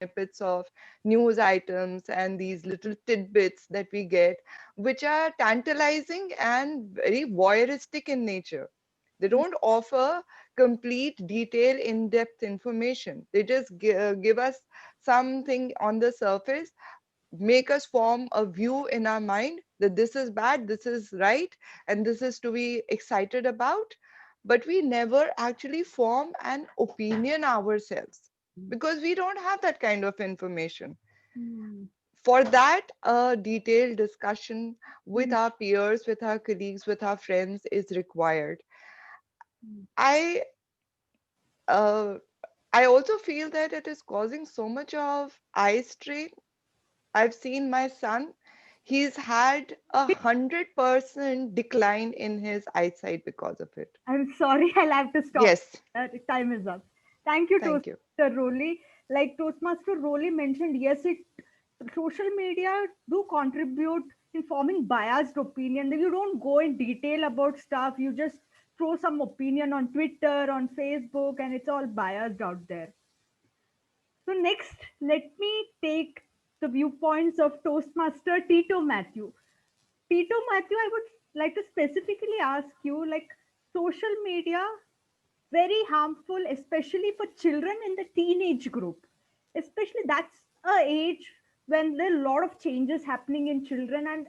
snippets of news items and these little tidbits that we get, which are tantalizing and very voyeuristic in nature. They don't offer complete, detailed, in-depth information. They just give us something on the surface, make us form a view in our mind that this is bad, this is right, and this is to be excited about. But we never actually form an opinion ourselves because we don't have that kind of information. Hmm. For that, a detailed discussion with Hmm. our peers, with our colleagues, with our friends is required. Hmm. I uh, I also feel that it is causing so much of eye strain. I've seen my son, he's had 100% decline in his eyesight because of it. I'm sorry, I'll have to stop. Yes, Time is up. Thank you, thank you. Toastmaster Rowley. Like Toastmaster Rowley mentioned, yes, it social media do contribute in forming biased opinion. You don't go in detail about stuff. You just throw some opinion on Twitter, on Facebook, and it's all biased out there. So next, let me take the viewpoints of Toastmaster Tito Matthew. Tito Matthew, I would like to specifically ask you, like, social media very harmful, especially for children in the teenage group. Especially that's a age when there are a lot of changes happening in children, and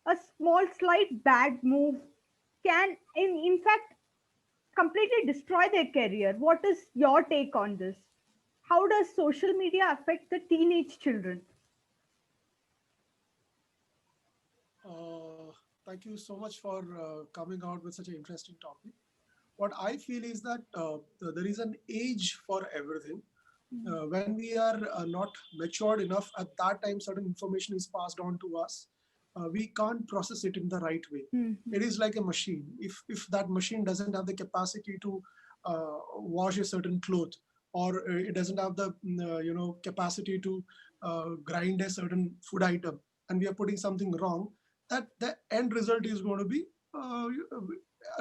a small, slight bad move can, in fact, completely destroy their career. What is your take on this? How does social media affect the teenage children? Uh, Thank you so much for coming out with such an interesting topic. What I feel is that there is an age for everything. When we are not matured enough, at that time, certain information is passed on to us. We can't process it in the right way. It Mm-hmm. is like a machine. If that machine doesn't have the capacity to wash a certain cloth, or it doesn't have the capacity to grind a certain food item, and we are putting something wrong, that the end result is going to be uh,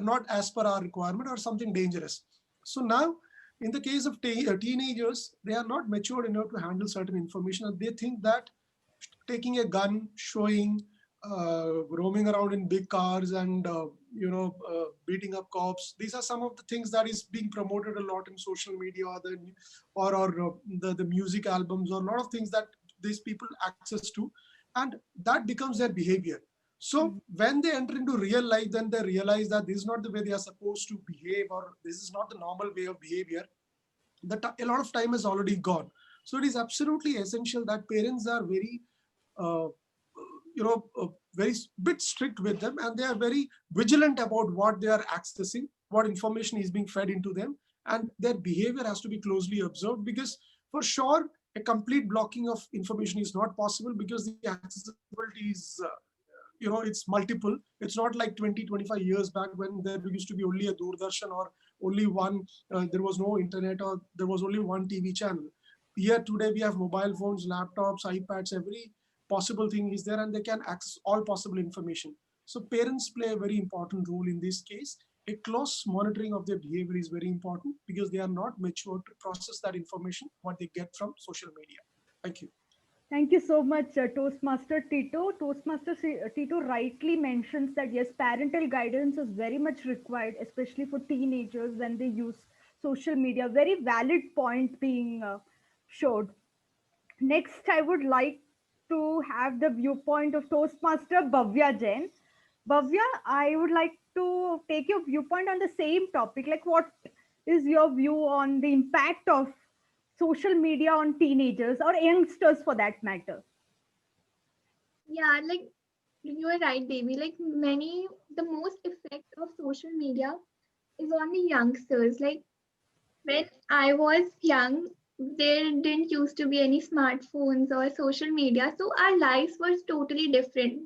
not as per our requirement or something dangerous. So now, in the case of teenagers, they are not matured enough to handle certain information, and they think that taking a gun, showing, roaming around in big cars, and beating up cops. These are some of the things that is being promoted a lot in social media, or the music albums, or a lot of things that these people access to, and that becomes their behavior. So when they enter into real life, then they realize that this is not the way they are supposed to behave, or this is not the normal way of behavior. A lot of time has already gone. So it is absolutely essential that parents are very uh, very bit strict with them, and they are very vigilant about what they are accessing, what information is being fed into them, and their behavior has to be closely observed, because for sure a complete blocking of information is not possible, because the accessibility is it's multiple. It's not like 20, 25 years back when there used to be only a Doordarshan, or only one, there was no internet, or there was only one TV channel. Here today we have mobile phones, laptops, iPads, every possible thing is there, and they can access all possible information. So parents play a very important role in this case. A close monitoring of their behavior is very important, because they are not mature to process that information what they get from social media. Thank you. Thank you so much, Toastmaster Tito. Tito rightly mentions that yes, parental guidance is very much required, especially for teenagers when they use social media. Very valid point being showed. Next, I would like to have the viewpoint of Toastmaster Bhavya Jain. Bhavya, I would like to take your viewpoint on the same topic. Like, what is your view on the impact of social media on teenagers or youngsters for that matter? Yeah, like you are right, baby. Like the most effect of social media is on the youngsters. Like when I was young, there didn't used to be any smartphones or social media, so our lives was totally different.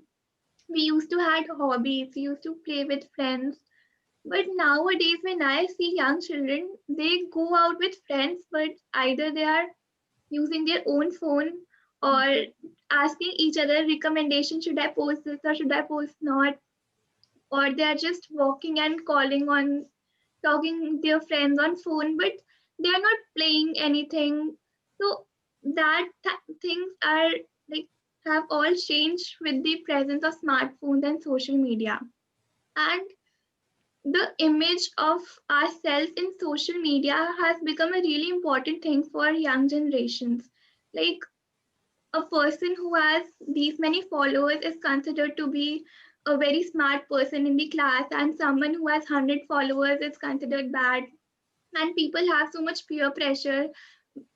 We used to had hobbies, we used to play with friends. But nowadays, when I see young children, they go out with friends, but either they are using their own phone or asking each other recommendation, should I post this or should I post not, or they are just walking and calling on talking their friends on phone, but they are not playing anything. So things are like have all changed with the presence of smartphones and social media. And the image of ourselves in social media has become a really important thing for young generations. Like a person who has these many followers is considered to be a very smart person in the class, and someone who has 100 followers is considered bad. And people have so much peer pressure,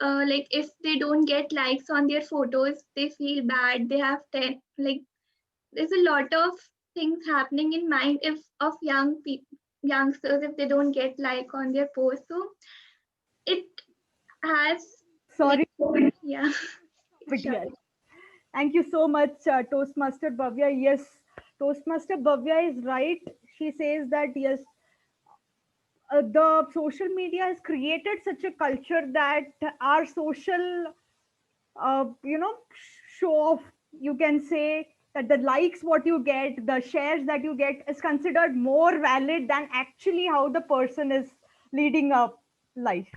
like if they don't get likes on their photos they feel bad. They have 10, like there's a lot of things happening in mind if of youngsters if they don't get like on their post. So it has like, Sorry, yeah. but Sure. yes. Thank you so much, Toastmaster Bhavya. Yes, Toastmaster Bhavya is right. She says that yes, the social media has created such a culture that our social, show off, you can say that the likes what you get, the shares that you get is considered more valid than actually how the person is leading a life.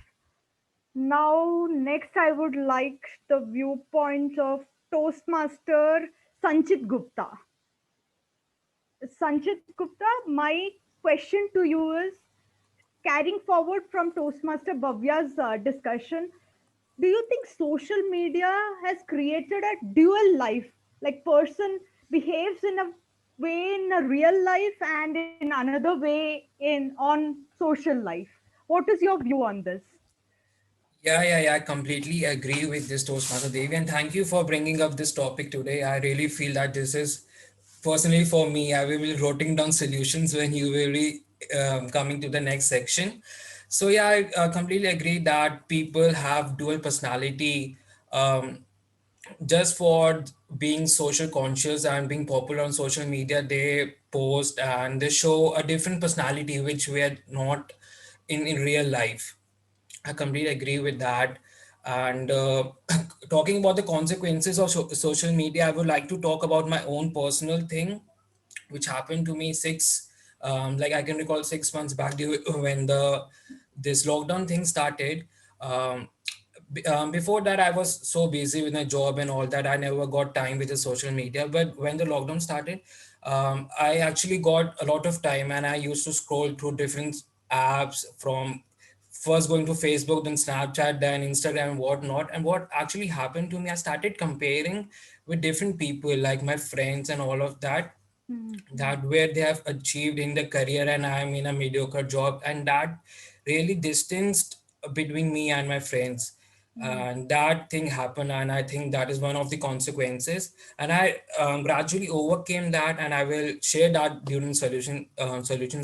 Now, next, I would like the viewpoints of Toastmaster Sanchit Gupta. Sanchit Gupta, my question to you is carrying forward from Toastmaster Bhavya's discussion, do you think social media has created a dual life? Like person behaves in a way in a real life and in another way in on social life. What is your view on this? Yeah. I completely agree with this, Toastmaster Devi, and thank you for bringing up this topic today. I really feel that this is personally for me. I will be writing down solutions when you will be coming to the next section. So yeah, I completely agree that people have dual personality. Just for being social conscious and being popular on social media, they post and they show a different personality which we are not in real life. I completely agree with that. And talking about the consequences of social media, I would like to talk about my own personal thing which happened to me like I can recall 6 months back when the this lockdown thing started. um, Before that I was so busy with my job and all that I never got time with the social media, but when the lockdown started, I actually got a lot of time and I used to scroll through different apps, from first going to Facebook, then Snapchat, then Instagram and whatnot. And what actually happened to me, I started comparing with different people like my friends and all of that, Mhm. that where they have achieved in the career and I am in a mediocre job, and that really distanced between me and my friends. And that thing happened, and I think that is one of the consequences, and I gradually overcame that, and I will share that during solution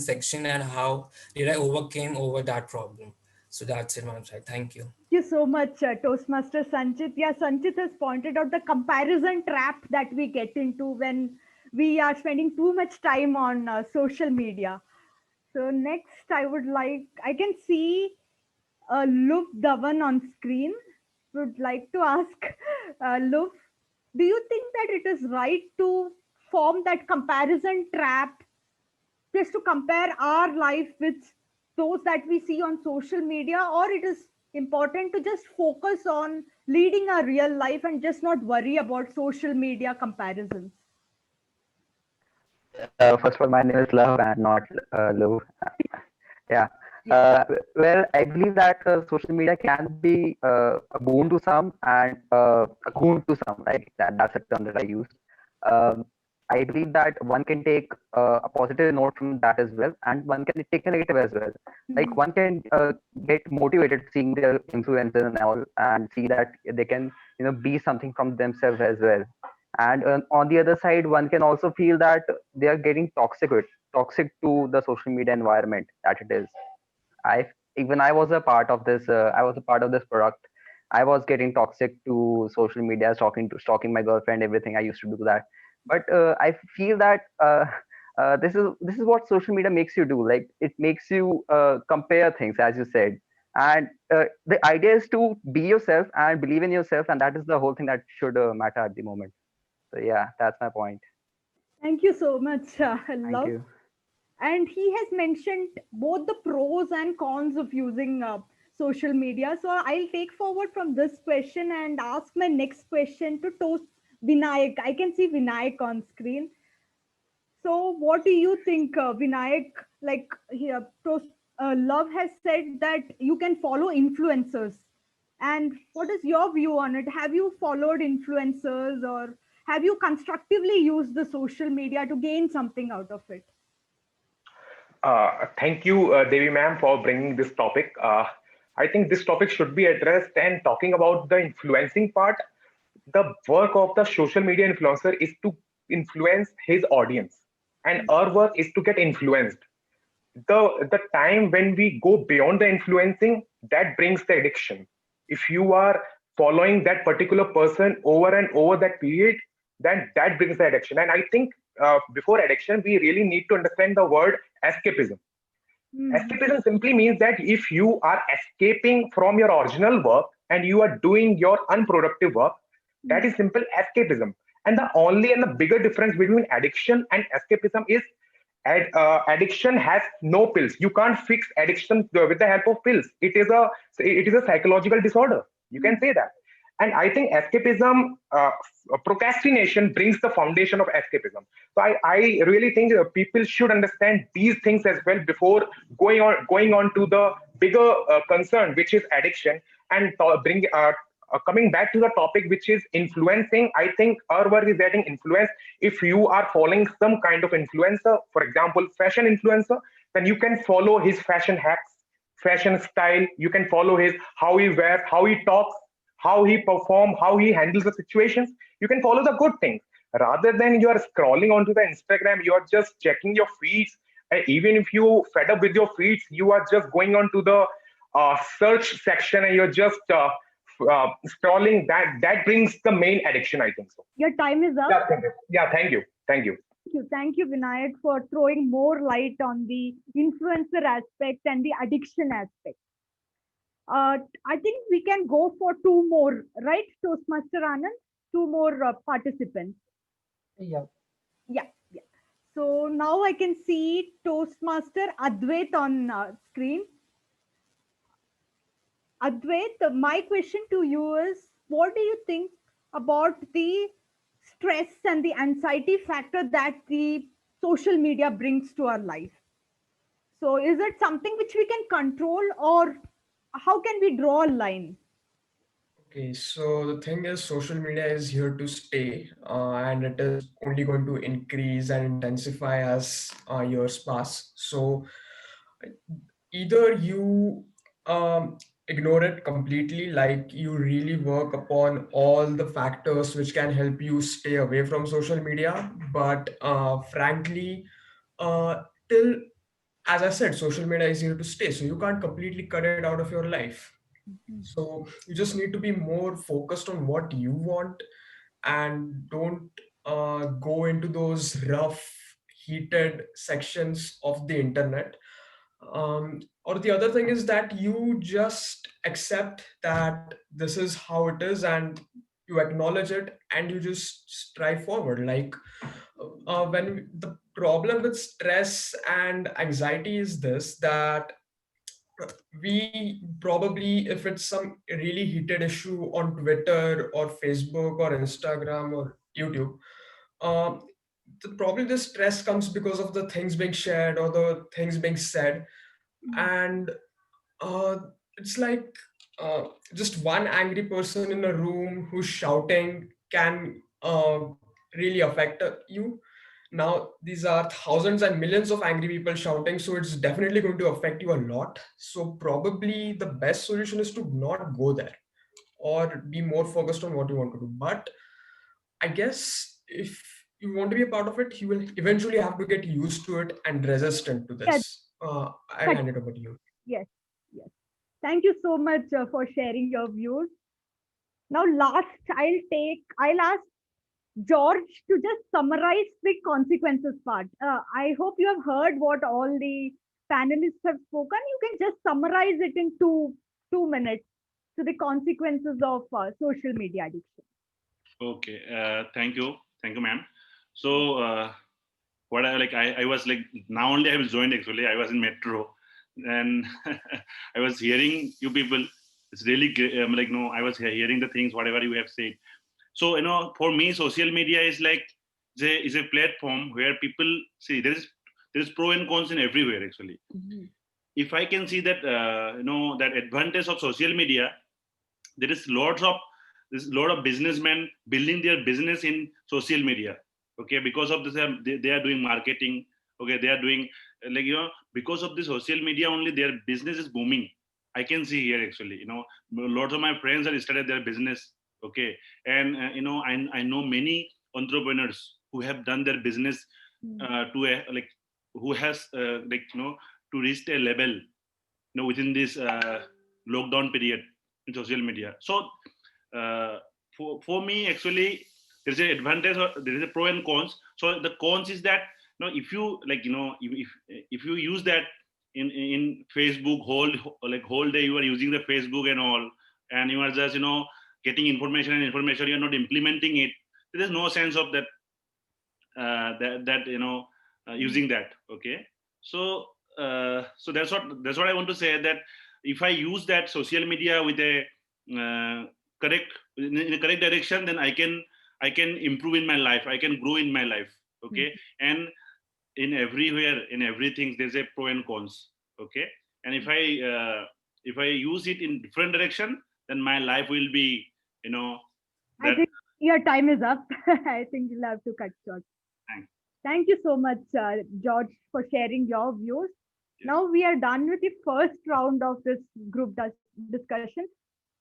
section and how did I overcame over that problem. So that's it, ma'am. Thank you. Thank you so much, Toastmaster Sanchit. Yeah, Sanchit has pointed out the comparison trap that we get into when we are spending too much time on social media. So next, I can see Luv Dhawan on screen. Would like to ask Luv, do you think that it is right to form that comparison trap just to compare our life with those that we see on social media, or it is important to just focus on leading a real life and just not worry about social media comparisons? First of all, my name is Love and not Lou. Yeah. Yeah. Well, I believe that social media can be a boon to some and a goon to some, right? That's a term that I use. Um, I believe that one can take a positive note from that as well, and one can take a negative as well. Like Mhm. one can get motivated seeing their influencers and all, and see that they can, be something from themselves as well. And on the other side, one can also feel that they are getting toxic to the social media environment that it is. I Even I was a part of this. I was a part of this product. I was getting toxic to social media, stalking my girlfriend, everything. I used to do that, but I feel that this is what social media makes you do. Like it makes you compare things, as you said, and the idea is to be yourself and believe in yourself, and that is the whole thing that should matter at the moment. So yeah, that's my point. Thank you so much, Thank Love. you. And he has mentioned both the pros and cons of using social media. So I'll take forward from this question and ask my next question to toast Vinayak. I can see Vinayak on screen. So, what do you think, Vinayak? Like here, Love has said that you can follow influencers. And what is your view on it? Have you followed influencers, or have you constructively used the social media to gain something out of it? Thank you, Devi ma'am, for bringing this topic. I think this topic should be addressed. And talking about the influencing part, the work of the social media influencer is to influence his audience, and our work is to get influenced. The time when we go beyond the influencing, that brings the addiction. If you are following that particular person over and over that period, then that brings the addiction. And I think before addiction, we really need to understand the word escapism. Hmm. Escapism simply means that if you are escaping from your original work and you are doing your unproductive work, that is simple escapism. And the only and the bigger difference between addiction and escapism is addiction has no pills. You can't fix addiction with the help of pills. It is a psychological disorder. You can say that. And I think escapism, procrastination brings the foundation of escapism. So I really think people should understand these things as well before going on to the bigger concern, which is addiction. And bring coming back to the topic, which is influencing. I think our work is getting influenced. If you are following some kind of influencer, for example, fashion influencer, then you can follow his fashion hacks, fashion style. You can follow his how he wears, how he talks, how he perform, how he handles the situations. You can follow the good things rather than you are scrolling onto the Instagram. You are just checking your feeds. Even if you fed up with your feeds, you are just going on to the search section and you're just scrolling. That brings the main addiction, I think so. Your time is up. Yeah, thank you. Yeah, thank you. Thank you. Thank you, Vinayak, for throwing more light on the influencer aspect and the addiction aspect. I think we can go for two more, right, Toastmaster Anand? Two more participants. Yeah. Yeah, yeah. So now I can see Toastmaster Advait on screen. Advait, my question to you is, what do you think about the stress and the anxiety factor that the social media brings to our life? So is it something which we can control, or how can we draw a line? Okay, so the thing is, social media is here to stay, and it is only going to increase and intensify as years pass. So either you ignore it completely, like you really work upon all the factors which can help you stay away from social media, but frankly, till as I said, social media is here to stay, so you can't completely cut it out of your life. Mhm. So you just need to be more focused on what you want, and don't go into those rough, heated sections of the internet. Or the other thing is that you just accept that this is how it is, and you acknowledge it, and you just strive forward. Like when the problem with stress and anxiety is this, that we probably, if it's some really heated issue on Twitter or Facebook or Instagram or YouTube, um, probably the stress comes because of the things being shared or the things being said. And uh, it's like uh, just one angry person in a room who's shouting can really affect you. Now these are thousands and millions of angry people shouting, so it's definitely going to affect you a lot. So probably the best solution is to not go there, or be more focused on what you want to do. But I guess if you want to be a part of it, you will eventually have to get used to it and resistant to Yeah, this. I'll cut. hand it over to you. Yes, yes. Thank you so much for sharing your views. Now, last, I'll ask George to just summarize the consequences part. I hope you have heard what all the panelists have spoken. You can just summarize it in 2 minutes to the consequences of social media addiction. Okay, thank you, ma'am. So, what I was like, I was like, now only I was joined actually. I was in metro, and I was hearing you people. It's really great. Like no, I was hearing the things whatever you have said. So for me, social media is like is a platform where people see there is pro and cons in everywhere actually. If I can see that that advantage of social media, there is there's a lot of businessmen building their business in social media. Okay, because of this they are doing marketing. Okay, they are doing because of this social media only their business is booming. I can see here actually lots of my friends are started their business. Okay, and I know many entrepreneurs who have done their business to a like who has to reach a level within this lockdown period in social media. So for me actually there's an advantage or there is a pro and cons. So the cons is that if you if you use that in Facebook whole day you are using the Facebook and all, and you are just getting information you are not implementing it, there is no sense of that that using that. Okay, so so that's what I want to say, that if I use that social media with a correct in a correct direction, then I can improve in my life, I can grow in my life. Okay, and in everywhere in everything there's a pro and cons. Okay, and if I use it in different direction, then my life will be you know I that. think your time is up. I think you'll have to cut short. Thanks. Thank you so much, George, for sharing your views. Yes. Now we are done with the first round of this group discussion.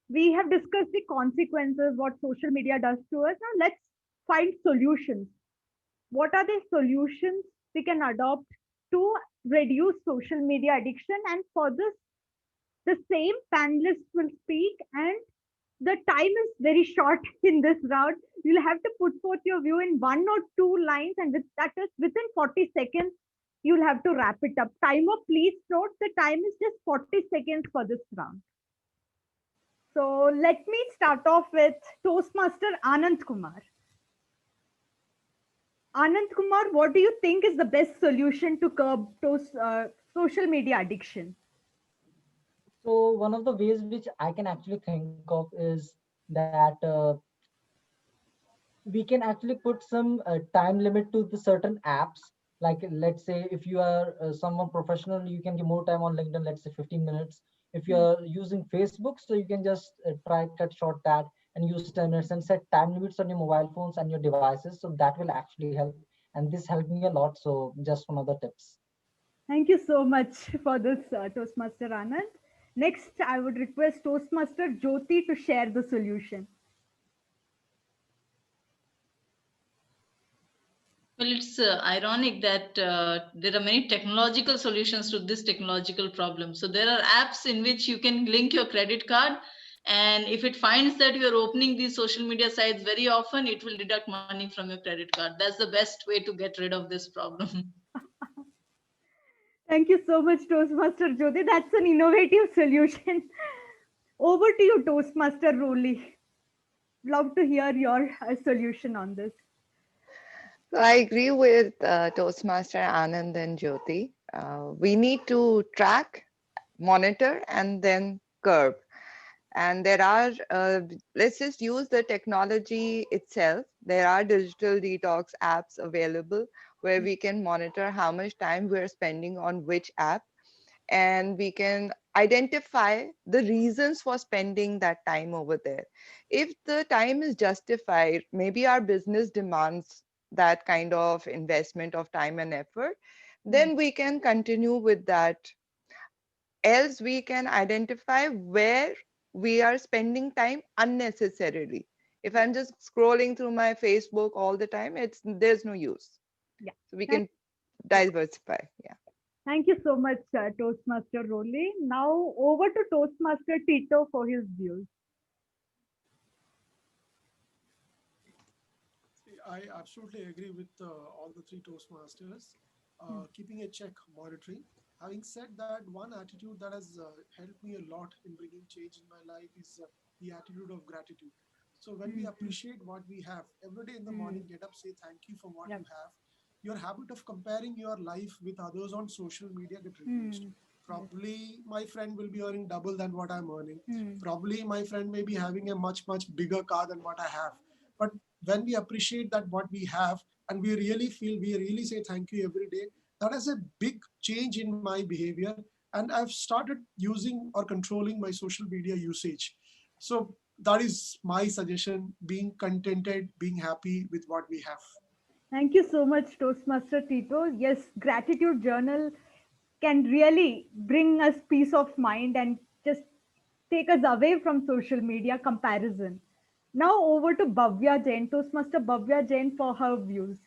We have discussed the consequences, what social media does to us. Now let's find solutions. What are the solutions we can adopt to reduce social media addiction? And for this, the same panelists will speak, and the time is very short in this round. You'll have to put forth your view in one or two lines, and that is within 40 seconds. You'll have to wrap it up. Timer, please note the time is just 40 seconds for this round. So let me start off with Toastmaster Anand Kumar. Anand Kumar, what do you think is the best solution to curb social media addiction? So one of the ways which I can actually think of is that we can actually put some time limit to the certain apps. Like let's say if you are someone professional, you can give more time on LinkedIn, let's say 15 minutes. If you are using Facebook, so you can just try cut short that and use 10 minutes and set time limits on your mobile phones and your devices. So that will actually help. And this helped me a lot. So just some other tips. Thank you so much for this, Toastmaster Anand. Next, I would request Toastmaster Jyoti to share the solution. Well, it's ironic that there are many technological solutions to this technological problem. So there are apps in which you can link your credit card, and if it finds that you're opening these social media sites very often, it will deduct money from your credit card. That's the best way to get rid of this problem. Thank you so much, Toastmaster Jyoti. That's an innovative solution. Over to you, Toastmaster Roli. Love to hear your solution on this. So I agree with Toastmaster Anand and Jyoti. We need to track, monitor, and then curb. And there are, let's just use the technology itself. There are digital detox apps available where we can monitor how much time we're spending on which app, and we can identify the reasons for spending that time over there. If the time is justified, maybe our business demands that kind of investment of time and effort, then we can continue with that. Else we can identify where we are spending time unnecessarily. If I'm just scrolling through my Facebook all the time, there's no use. Yeah. So we can diversify. Yeah. Thank you so much, Toastmaster Roli. Now over to Toastmaster Tito for his views. I absolutely agree with all the three Toastmasters. Keeping a check, monitoring. Having said that, one attitude that has helped me a lot in bringing change in my life is the attitude of gratitude. So when we appreciate what we have, every day in the morning, get up, say thank you for what you have. Your habit of comparing your life with others on social media get reduced. Probably my friend will be earning double than what I'm earning. Hmm. Probably my friend may be having a much bigger car than what I have. But when we appreciate that what we have, and we really say thank you every day, that is a big change in my behavior. And I've started using or controlling my social media usage. So that is my suggestion: being contented, being happy with what we have. Thank you so much, Toastmaster Tito. Yes, gratitude journal can really bring us peace of mind and just take us away from social media comparison. Now over to Bhavya Jain, Toastmaster Bhavya Jain for her views.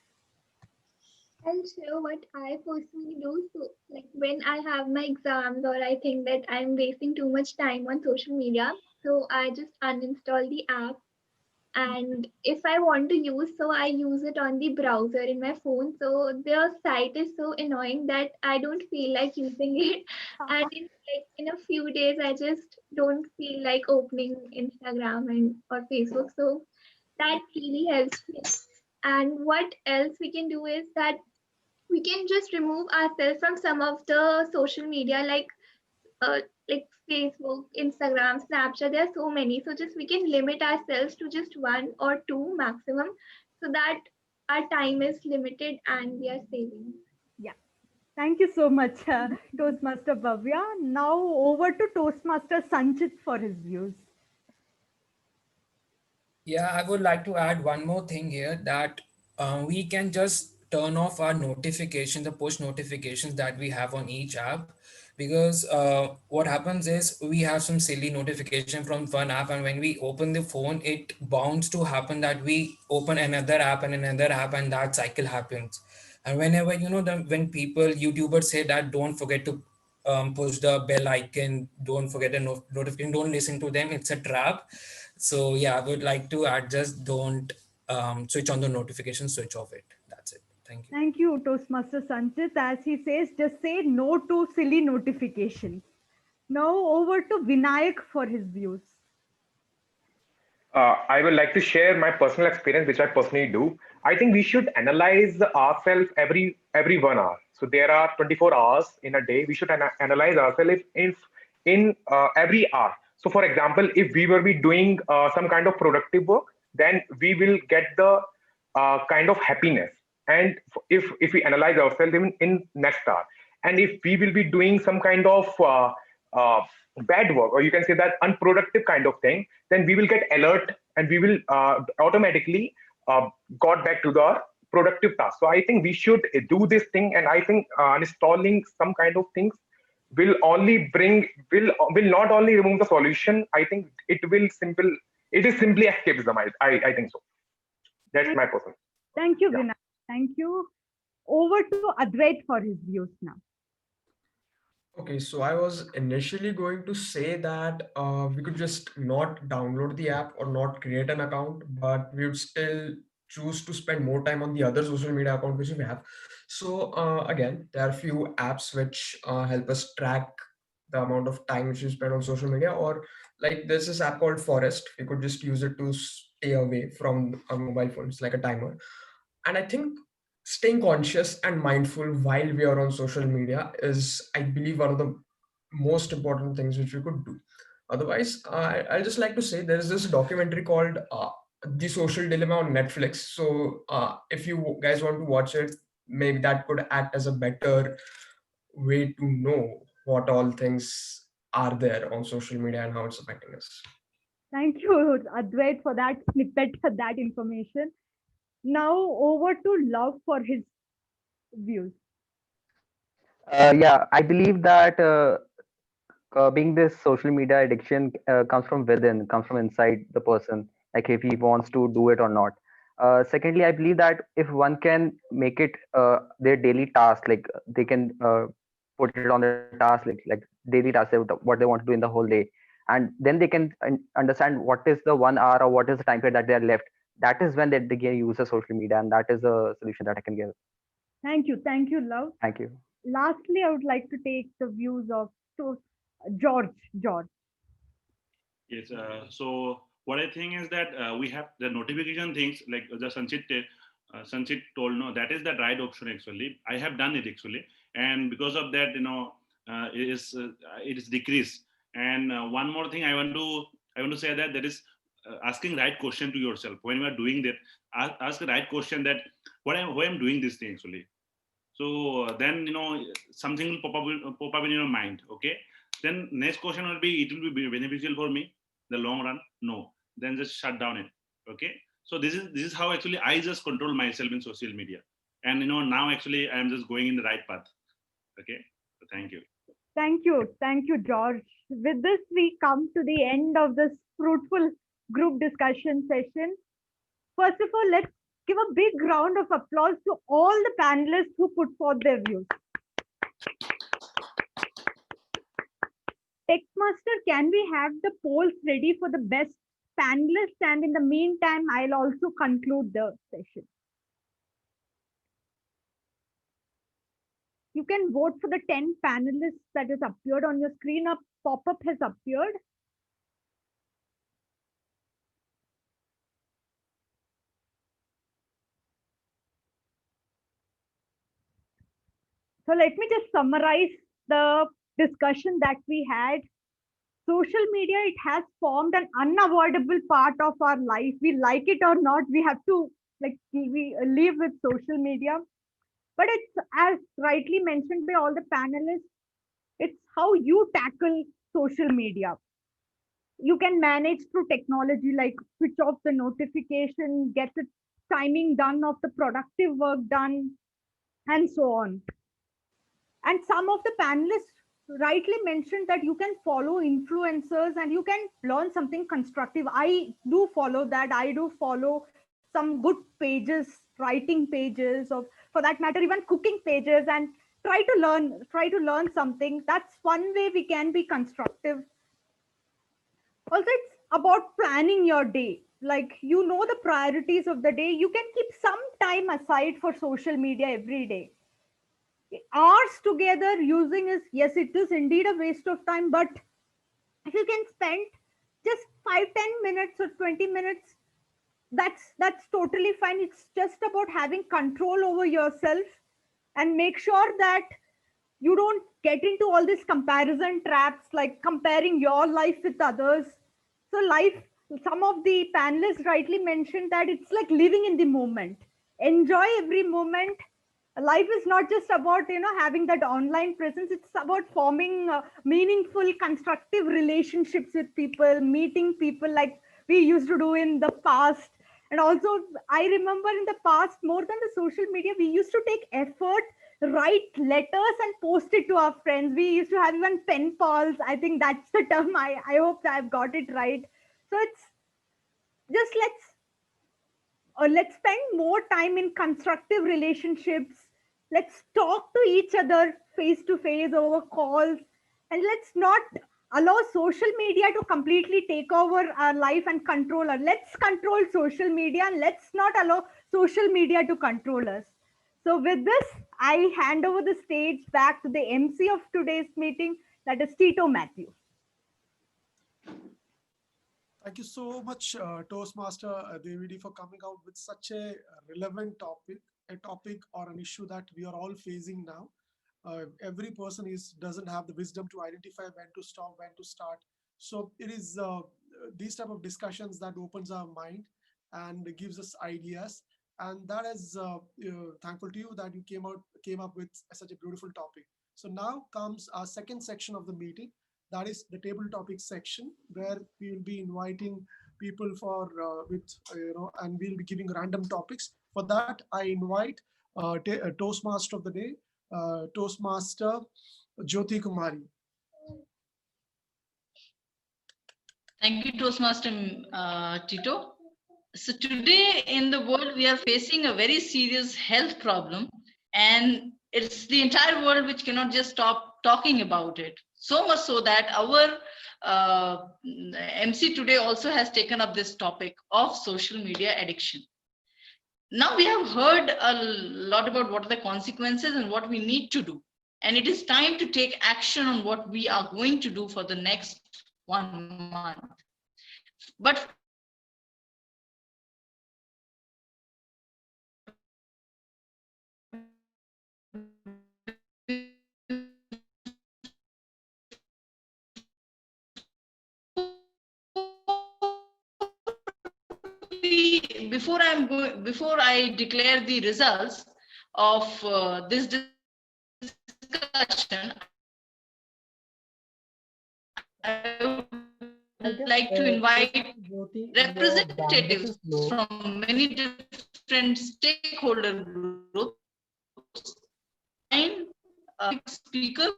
I'll share what I personally do. So, like when I have my exams or I think that I'm wasting too much time on social media, so I just uninstall the app. And if I want to use, so I use it on the browser in my phone. So the site is so annoying that I don't feel like using it. And in a few days, I just don't feel like opening Instagram and or Facebook. So that really helps me. And what else we can do is that we can just remove ourselves from some of the social media uh, like Facebook, Instagram, Snapchat. There are so many, so just we can limit ourselves to just one or two maximum, so that our time is limited and we are saving. Yeah. Thank you so much, Toastmaster Bhavya. Now over to Toastmaster Sanchit for his views. Yeah, I would like to add one more thing here that we can just turn off our notifications, the push notifications that we have on each app, because what happens is we have some silly notification from one app, and when we open the phone, it bounds to happen that we open another app, and that cycle happens. And whenever when people YouTubers say that don't forget to push the bell icon, don't forget the notification, don't listen to them, it's a trap. So yeah, I would like to add, just don't switch on the notification, switch off it. That's it. Thank you. Thank you, Toastmaster Sanchit. As he says, just say no to silly notifications. Now over to Vinayak for his views. I would like to share my personal experience, which I personally do. I think we should analyze ourselves every 1 hour. So there are 24 hours in a day. We should analyze ourselves in every hour. So, for example, if we will be doing some kind of productive work, then we will get the kind of happiness. And if we analyze ourselves in next hour, and if we will be doing some kind of uh, bad work, or you can say that unproductive kind of thing, then we will get alert and we will automatically got back to the productive task. So I think we should do this thing, and I think installing some kind of things will not only remove the solution. I think it is simply escapism. I think so. That's Thank, my person. thank you, Yeah. Vinayak. Thank you. Over to Advait for his views now. Okay, so I was initially going to say that we could just not download the app or not create an account, but we would still choose to spend more time on the other social media account which we have. So again, there are few apps which help us track the amount of time which we spend on social media. Or like there's this app called Forest. We could just use it to stay away from our mobile phones, like a timer. And I think staying conscious and mindful while we are on social media is, I believe, one of the most important things which we could do. Otherwise, I'll just like to say there is this documentary called The Social Dilemma on Netflix. So if you guys want to watch it, maybe that could act as a better way to know what all things are there on social media and how it's affecting us. Thank you, Advait, for that snippet, that information. Now over to Love for his views. Yeah, I believe that being this social media addiction comes from within, comes from inside the person, like if he wants to do it or not. Secondly, I believe that if one can make it their daily task, like they can put it on their task, like daily task, what they want to do in the whole day, and then they can understand what is the 1 hour or what is the time period that they are left. That is when they can use the social media, and that is a solution that I can give. Thank you, Love. Thank you. Lastly, I would like to take the views of George. George. Yes. So what I think is that we have the notification things like the Sanchit told. No, that is the right option actually. I have done it actually, and because of that, it is decreased. And one more thing I want to say that is asking right question to yourself when you are doing that. Ask the right question that why I'm doing this thing actually. So then something will pop up in your mind. Okay, then next question will be, it will be beneficial for me the long run? No, then just shut down it. Okay, so this is how actually I just control myself in social media, and now actually I am just going in the right path. Okay, so thank you. Thank you, George. With this, we come to the end of this fruitful group discussion session. First of all, let's give a big round of applause to all the panelists who put forth their views. Textmaster, can we have the polls ready for the best panelists? And in the meantime, I'll also conclude the session. You can vote for the 10 panelists that has appeared on your screen. A pop-up has appeared. So let me just summarize the discussion that we had. Social media, it has formed an unavoidable part of our life. We like it or not, we have to we live with social media. But it's, as rightly mentioned by all the panelists, it's how you tackle social media. You can manage through technology, like switch off the notification, get the timing done of the productive work done, and so on. And some of the panelists rightly mentioned that you can follow influencers and you can learn something constructive. I do follow that. I do follow some good pages, writing pages, of, for that matter, even cooking pages, and try to learn something. That's one way we can be constructive. Also, it's about planning your day. Like, you know the priorities of the day, you can keep some time aside for social media every day. Hours together using is, yes, it is indeed a waste of time, but if you can spend just 5-10 minutes or 20 minutes, that's totally fine. It's just about having control over yourself, and make sure that you don't get into all these comparison traps, like comparing your life with others. So life, some of the panelists rightly mentioned that it's like living in the moment. Enjoy every moment. Life is not just about having that online presence. It's about forming meaningful constructive relationships with people, meeting people like we used to do in the past. And also, I remember in the past, more than the social media, we used to take effort, write letters and post it to our friends. We used to have even pen pals. I think that's the term. I hope that I've got it right. So it's just let's spend more time in constructive relationships. Let's talk to each other face to face over calls, and let's not allow social media to completely take over our life and control us. Let's control social media, and let's not allow social media to control us. So with this, I hand over the stage back to the MC of today's meeting, that is Tito Matthew. Thank you so much, Toastmaster Devidi, for coming out with such a relevant topic, a topic or an issue that we are all facing now. Every person doesn't have the wisdom to identify when to stop, when to start. So it is these type of discussions that opens our mind and gives us ideas. And that is thankful to you that you came up with such a beautiful topic. So now comes our second section of the meeting, that is the table topic section, where we will be inviting people for and we'll be giving random topics. For that, I invite Toastmaster of the day, Toastmaster Jyoti Kumari. Thank you, Toastmaster Tito. So today in the world, we are facing a very serious health problem, and it's the entire world which cannot just stop talking about it. So much so that our MC today also has taken up this topic of social media addiction. Now we have heard a lot about what are the consequences and what we need to do. And it is time to take action on what we are going to do for the next 1 month. But for that, we before I declare the results of this discussion, I would I like guess, to invite Jyoti, your bandwidth is representatives low. from many different stakeholder groups to join speaker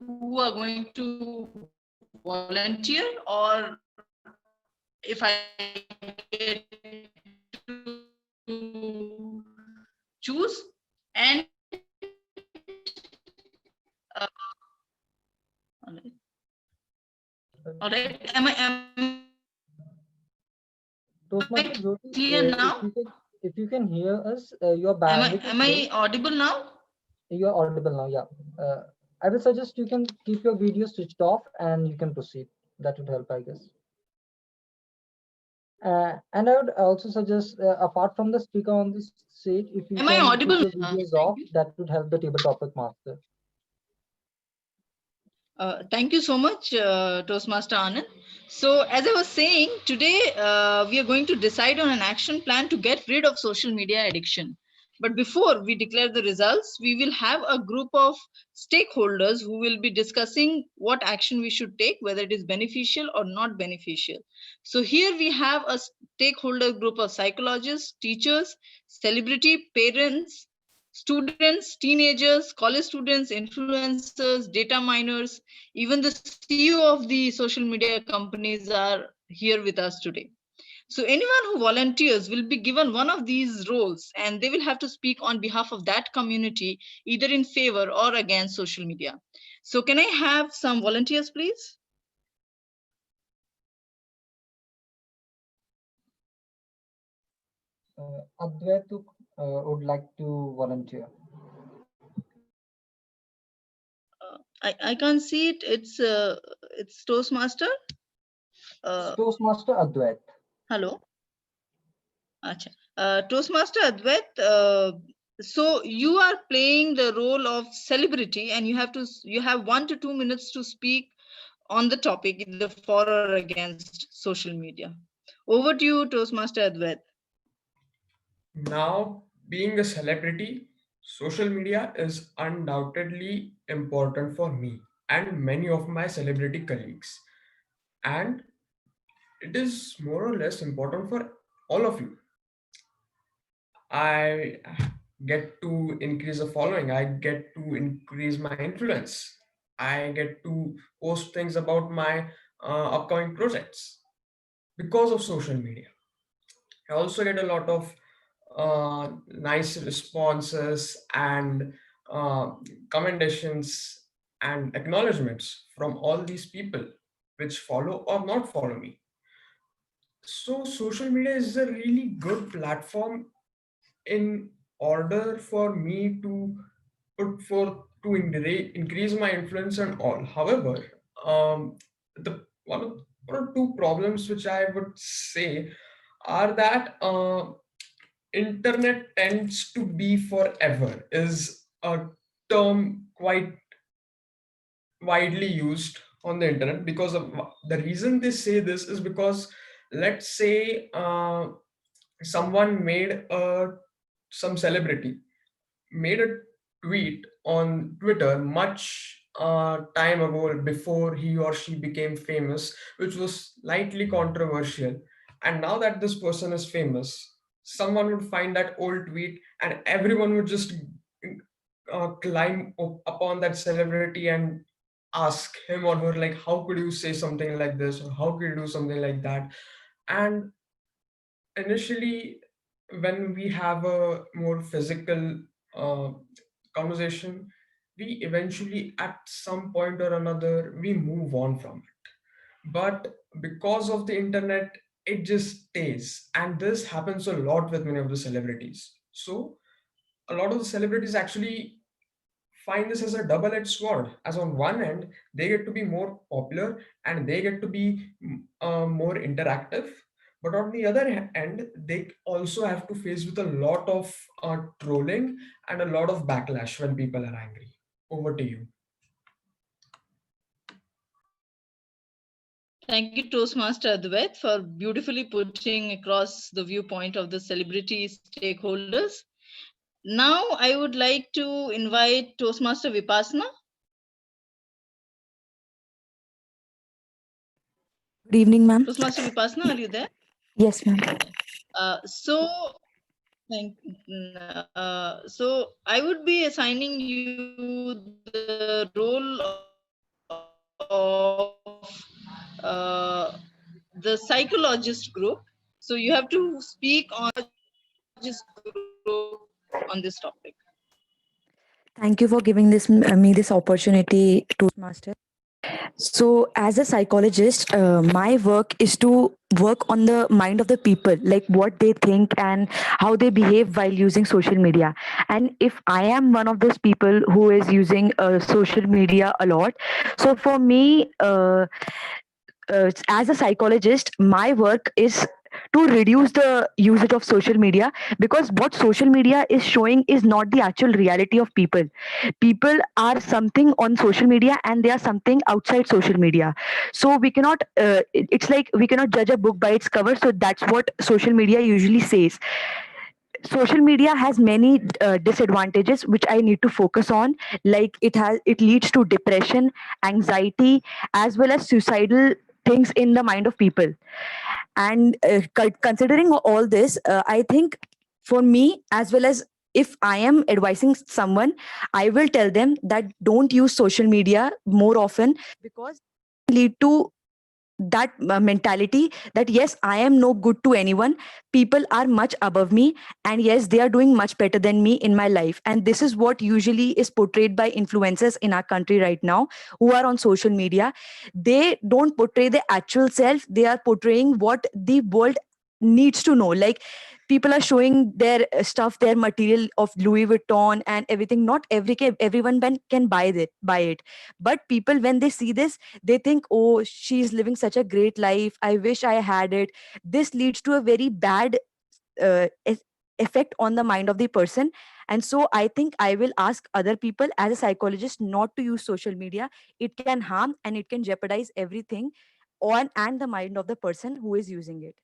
who are going to volunteer, or if I get to choose. And all right, am Toastmaster I Jyoti, clear now? if you can hear us, your am i bandwidth is am i low. audible now? You are audible now, yeah. I will suggest you can keep your video switched off and you can proceed. That would help, I guess. And I would also suggest, apart from the speaker on this stage, if you Am I can keep audible? your videos off, that would help the table topic master. Thank you so much, Toastmaster Anand. So, as I was saying, today we are going to decide on an action plan to get rid of social media addiction. But before we declare the results, we will have a group of stakeholders who will be discussing what action we should take, whether it is beneficial or not beneficial. So, here we have a stakeholder group of psychologists, teachers, celebrity, parents, students, teenagers, college students, influencers, data miners, even the CEO of the social media companies are here with us today. So anyone who volunteers will be given one of these roles, and they will have to speak on behalf of that community, either in favor or against social media. So can I have some volunteers, please? Advait would like to volunteer. I can't see it. It's Toastmaster. Toastmaster Advait. Hello. Acha. Toastmaster Advait, so you are playing the role of celebrity, and you have 1 to 2 minutes to speak on the topic, either for or against social media. Over to you, Toastmaster Advait. Now, being a celebrity, social media is undoubtedly important for me and many of my celebrity colleagues. And it is more or less important for all of you. I get to increase the following, I get to increase my influence, I get to post things about my upcoming projects because of social media. I also get a lot of nice responses and commendations and acknowledgements from all these people which follow or not follow me. So social media is a really good platform in order for me to put forth to increase my influence and all. However, the one or two problems which I would say are that internet tends to be forever is a term quite widely used on the internet. Because of the reason they say this is because, let's say someone made a some celebrity made a tweet on Twitter much time ago before he or she became famous, which was slightly controversial. And now that this person is famous, someone would find that old tweet and everyone would just climb upon that celebrity and ask him or her, like, how could you say something like this? Or how could you do something like that? And initially, when we have a more physical uh, conversation, we eventually at some point or another we move on from it. But because of the internet, it just stays, and this happens a lot with many of the celebrities. So a lot of the celebrities actually find this as a double-edged sword, as on one end they get to be more popular and they get to be more interactive, but on the other end they also have to face with a lot of trolling and a lot of backlash when people are angry. Over to you. Thank you, Toastmaster Advait, for beautifully putting across the viewpoint of the celebrity stakeholders. Now, I would like to invite Toastmaster Vipassana. Good evening, ma'am. Toastmaster Vipassana, are you there? Yes, ma'am. So, so I would be assigning you the role of the psychologist group. So you have to speak on psychologist group on this topic. Thank you for giving me this opportunity, Toastmaster. So, as a psychologist, my work is to work on the mind of the people, like what they think and how they behave while using social media. And if I am one of those people who is using social media a lot, so for me, as a psychologist, my work is to reduce the usage of social media, because what social media is showing is not the actual reality of people. People are something on social media and they are something outside social media. So we cannot it's like we cannot judge a book by its cover. So that's what social media usually says. Social media has many disadvantages which I need to focus on, like it leads to depression, anxiety, as well as suicidal things in the mind of people. And considering all this, I think for me, as well as if I am advising someone, I will tell them that don't use social media more often, because lead to that mentality that yes, I am no good to anyone, people are much above me, and yes, they are doing much better than me in my life. And this is what usually is portrayed by influencers in our country right now, who are on social media. They don't portray the actual self, they are portraying what the world needs to know. Like, people are showing their stuff, their material of Louis Vuitton and everything. Not everyone can buy it, but people, when they see this, they think, oh, she's living such a great life, I wish I had it. This leads to a very bad uh, e- effect on the mind of the person. And so I think I will ask other people as a psychologist not to use social media. It can harm and it can jeopardize everything on and the mind of the person who is using it.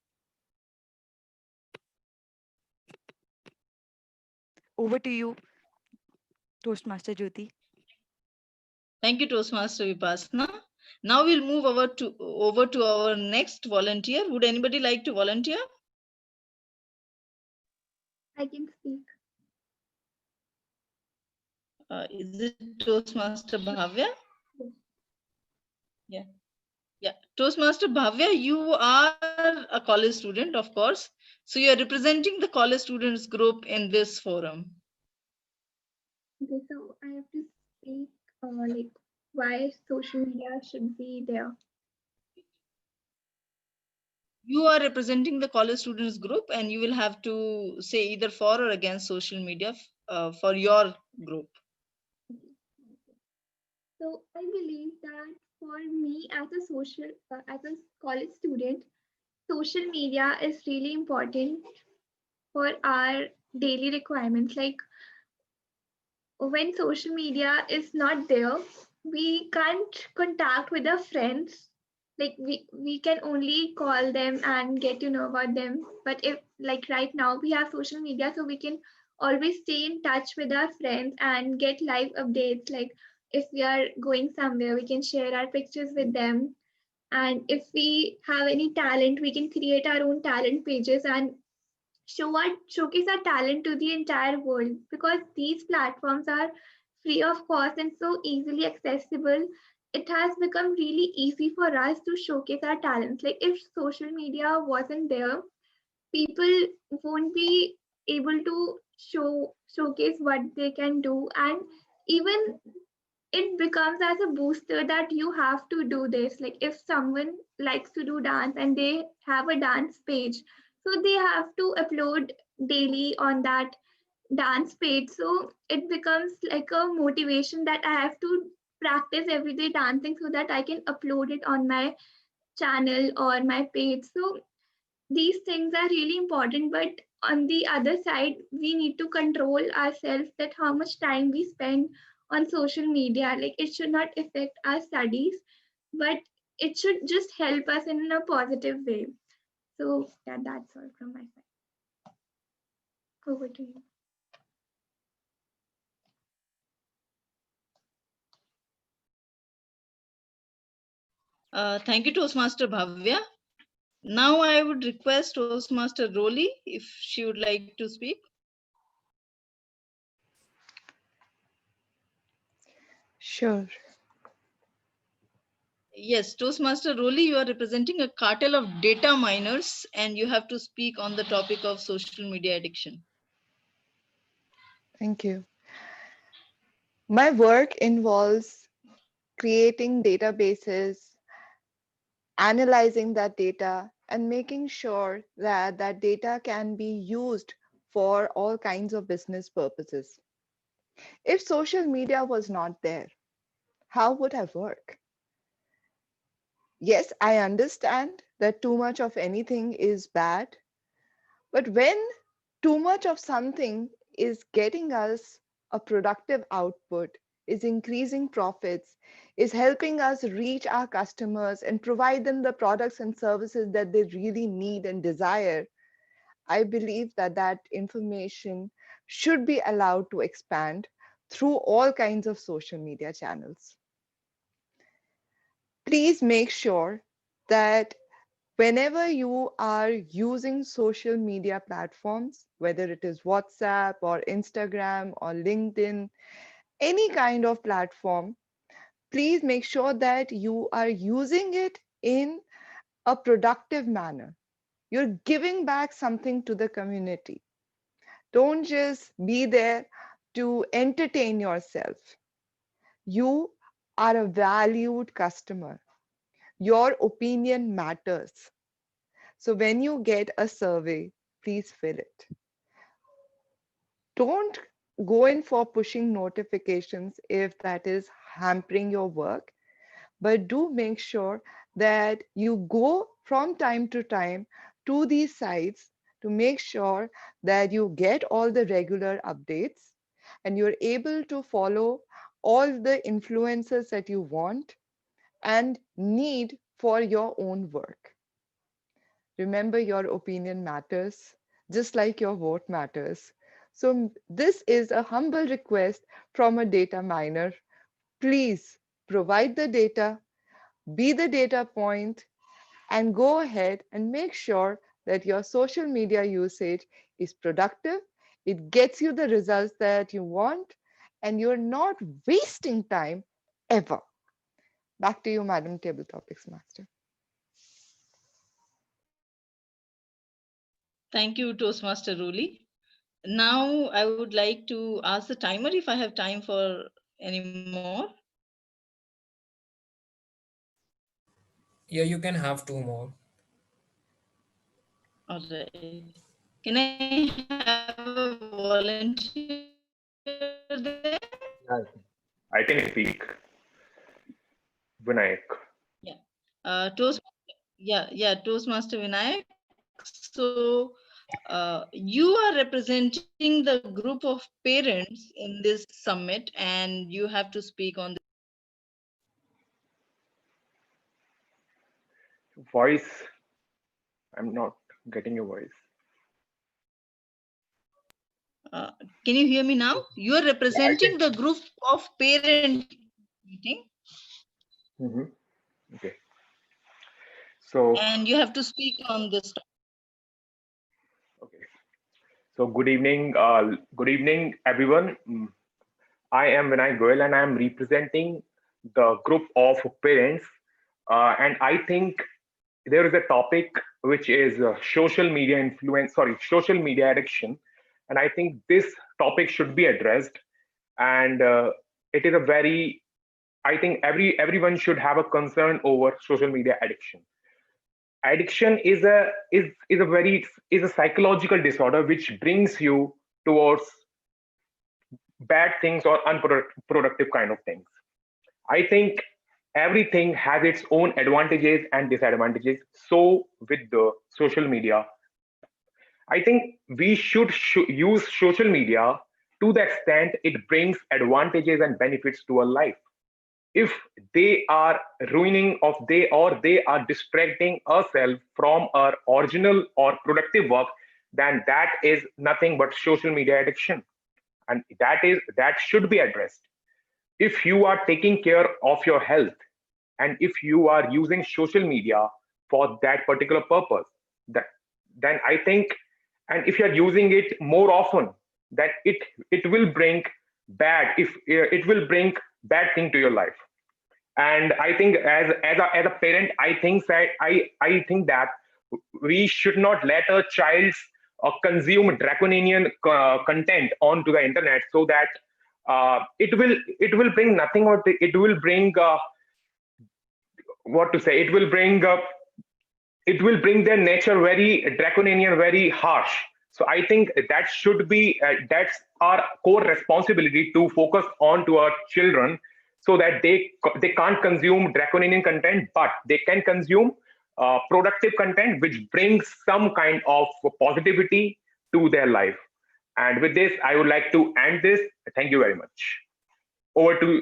Over to you, Toastmaster Jyoti. Thank you, Toastmaster Vipassana. Now we'll move over to our next volunteer. Would anybody like to volunteer? I can speak. Is it Toastmaster Bhavya? Yes. Yeah. Yeah. Toastmaster Bhavya, you are a college student, of course. So you are representing the college students group in this forum. Okay, so I have to speak like why social media should be there. You are representing the college students group and you will have to say either for or against social media for your group. So I believe that for me as a college student, social media is really important for our daily requirements. Like when social media is not there, we can't contact with our friends. Like we can only call them and get to know about them. But if like right now we have social media, so we can always stay in touch with our friends and get live updates. Like if we are going somewhere, we can share our pictures with them. And if we have any talent, we can create our own talent pages and showcase our talent to the entire world, because these platforms are free of cost and so easily accessible. It has become really easy for us to showcase our talents. Like if social media wasn't there, people won't be able to showcase what they can do. And even it becomes as a booster that you have to do this. Like if someone likes to do dance and they have a dance page, so they have to upload daily on that dance page. So it becomes like a motivation that I have to practice everyday dancing so that I can upload it on my channel or my page. So these things are really important, but on the other side we need to control ourselves that how much time we spend on social media. Like it should not affect our studies, but it should just help us in a positive way. So yeah, that's all from my side. Over to you. Thank you, Toastmaster Bhavya. Now I would request Toastmaster Roli if she would like to speak. Sure. Yes, Toastmaster Roli, you are representing a cartel of data miners and you have to speak on the topic of social media addiction. Thank you. My work involves creating databases, analyzing that data, and making sure that that data can be used for all kinds of business purposes. If social media was not there, how would I work? Yes, I understand that too much of anything is bad, but when too much of something is getting us a productive output, is increasing profits, is helping us reach our customers and provide them the products and services that they really need and desire, I believe that that information should be allowed to expand through all kinds of social media channels. Please make sure that whenever you are using social media platforms, whether it is WhatsApp or Instagram or LinkedIn, any kind of platform, please make sure that you are using it in a productive manner. You're giving back something to the community. Don't just be there to entertain yourself. You are a valued customer. Your opinion matters. So when you get a survey, please fill it. Don't go in for pushing notifications if that is hampering your work, but do make sure that you go from time to time to these sites to make sure that you get all the regular updates and you're able to follow all the influencers that you want and need for your own work. Remember, your opinion matters, just like your vote matters. So, this is a humble request from a data miner. Please provide the data, be the data point, and go ahead and make sure that your social media usage is productive. It gets you the results that you want, and you're not wasting time ever. Back to you, Madam Table Topics Master. Thank you, Toastmaster Roli. Now I would like to ask the timer if I have time for any more. Yeah, you can have two more. All right. Can I have a volunteer there? Yeah, I can speak. Vinayak. Yeah. Toastmaster Vinayak. So you are representing the group of parents in this summit and you have to speak on this. Voice. I'm not getting your voice. Can you hear me now? You are Yeah, I representing can. the group of parent meeting Okay. So, and you have to speak on this. okay. So good evening, everyone. I am Vinay Goyal, and I am representing the group of parents. And I think there is a topic which is social media influence, sorry, social media addiction. And I think this topic should be addressed. And it is a very, I think everyone should have a concern over social media addiction. Addiction is a very is a psychological disorder which brings you towards bad things or unproductive kind of things. I think everything has its own advantages and disadvantages. So with the social media, I think we should use social media to the extent it brings advantages and benefits to our life. if they are ruining of they are distracting ourselves from our original or productive work, then that is nothing but social media addiction, and that should be addressed. If you are taking care of your health, and if you are using social media for that particular purpose, that then I think, and if you are using it more often, that it will bring bad, if it will bring bad thing to your life. And I think as a parent, I think that we should not let a child consume draconian content onto the internet, so that it will bring nothing, or it will bring what to say, it will bring their nature very draconian, very harsh. So I think that should be that's our core responsibility, to focus on to our children, so that they can't consume draconian content, but they can consume productive content which brings some kind of positivity to their life. And with this, I would like to end this. Thank you very much. Over to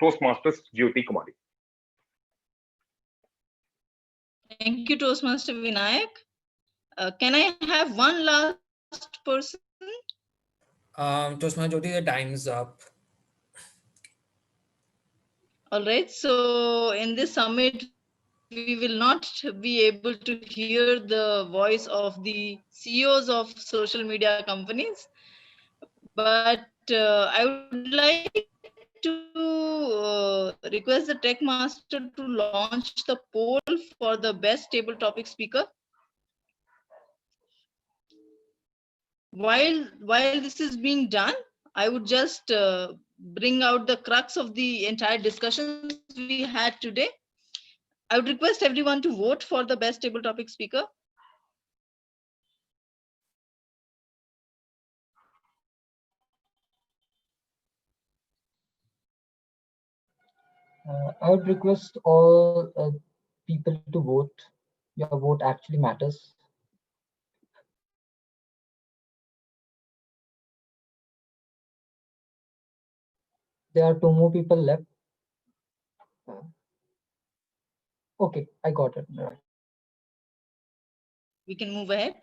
Toastmasters Jyoti Kumari. Thank you, Toastmaster Vinayak. Can I have one last person? Toastmaster Jyoti, the time's up. All right. So in this summit, we will not be able to hear the voice of the CEOs of social media companies, but I would like to request the Tech Master to launch the poll for the best table topic speaker. While this is being done, I would just bring out the crux of the entire discussions we had today. I would request everyone to vote for the best table topic speaker. I would request all people to vote. Your vote actually matters. There are two more people left. Okay, I got it. Right. We can move ahead.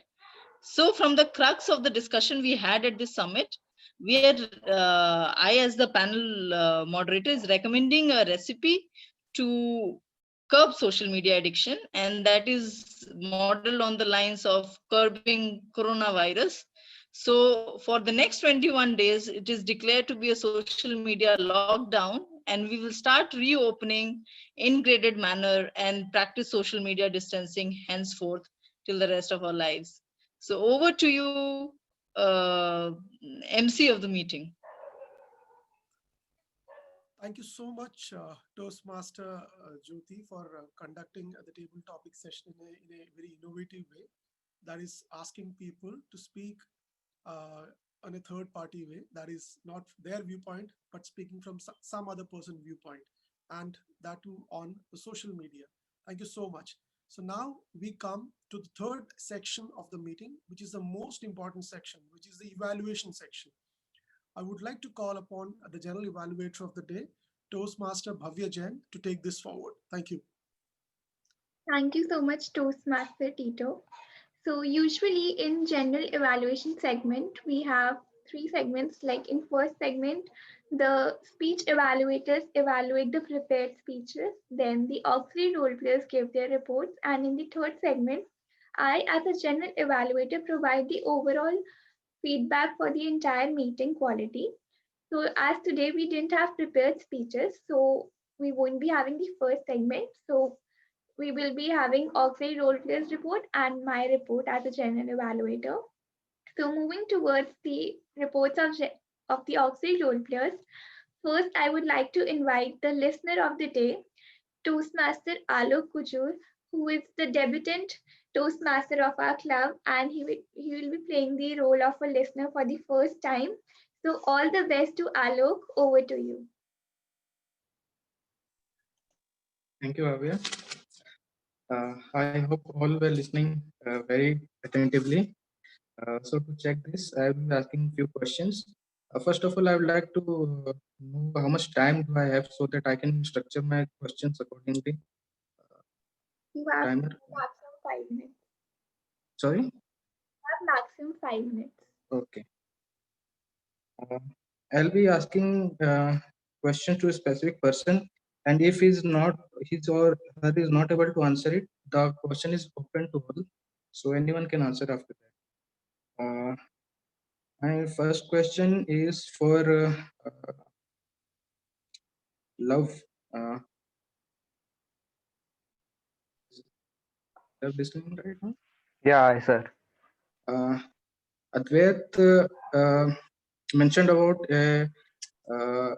So from the crux of the discussion we had at this summit, where I, as the panel moderator, is recommending a recipe to curb social media addiction, and that is modeled on the lines of curbing coronavirus. So for the next 21 days, it is declared to be a social media lockdown, and we will start reopening in graded manner and practice social media distancing henceforth till the rest of our lives. So over to you, MC of the meeting. Thank you so much, Toastmaster Jyoti, for conducting the table topic session in a very innovative way. That is asking people to speak uh, on a third party way. That is not their viewpoint, but speaking from some other person viewpoint, and that too on the social media. Thank you so much. So now we come to the third section of the meeting, which is the most important section, which is the evaluation section. I would like to call upon the general evaluator of the day, Toastmaster Bhavya Jain, to take this forward. Thank you. Thank you so much, Toastmaster Tito. So usually in general evaluation segment, we have three segments. Like in first segment, the speech evaluators evaluate the prepared speeches. Then the auxiliary role players give their reports. And in the third segment, I, as a general evaluator, provide the overall feedback for the entire meeting quality. So as today we didn't have prepared speeches, so we won't be having the first segment. So we will be having auxiliary role players report and my report as a general evaluator. So moving towards the reports of the auxiliary role players, first I would like to invite the listener of the day, Toastmaster Alok Kujur, who is the debutant Toastmaster of our club, and he will be playing the role of a listener for the first time. So all the best to Alok. Over to you. Thank you, Avya. I hope all were listening very attentively. So to check this, I will be asking a few questions. First of all, I would like to know how much time do I have so that I can structure my questions accordingly. You have Timer. maximum 5 minutes. Sorry. You have maximum 5 minutes. Okay. I'll be asking questions to a specific person, and if his or her is not able to answer it, the question is open to all, so anyone can answer after that. My first question is for love. Uh, Love listening right now. Yeah, sir. Uh, Advait mentioned about a uh,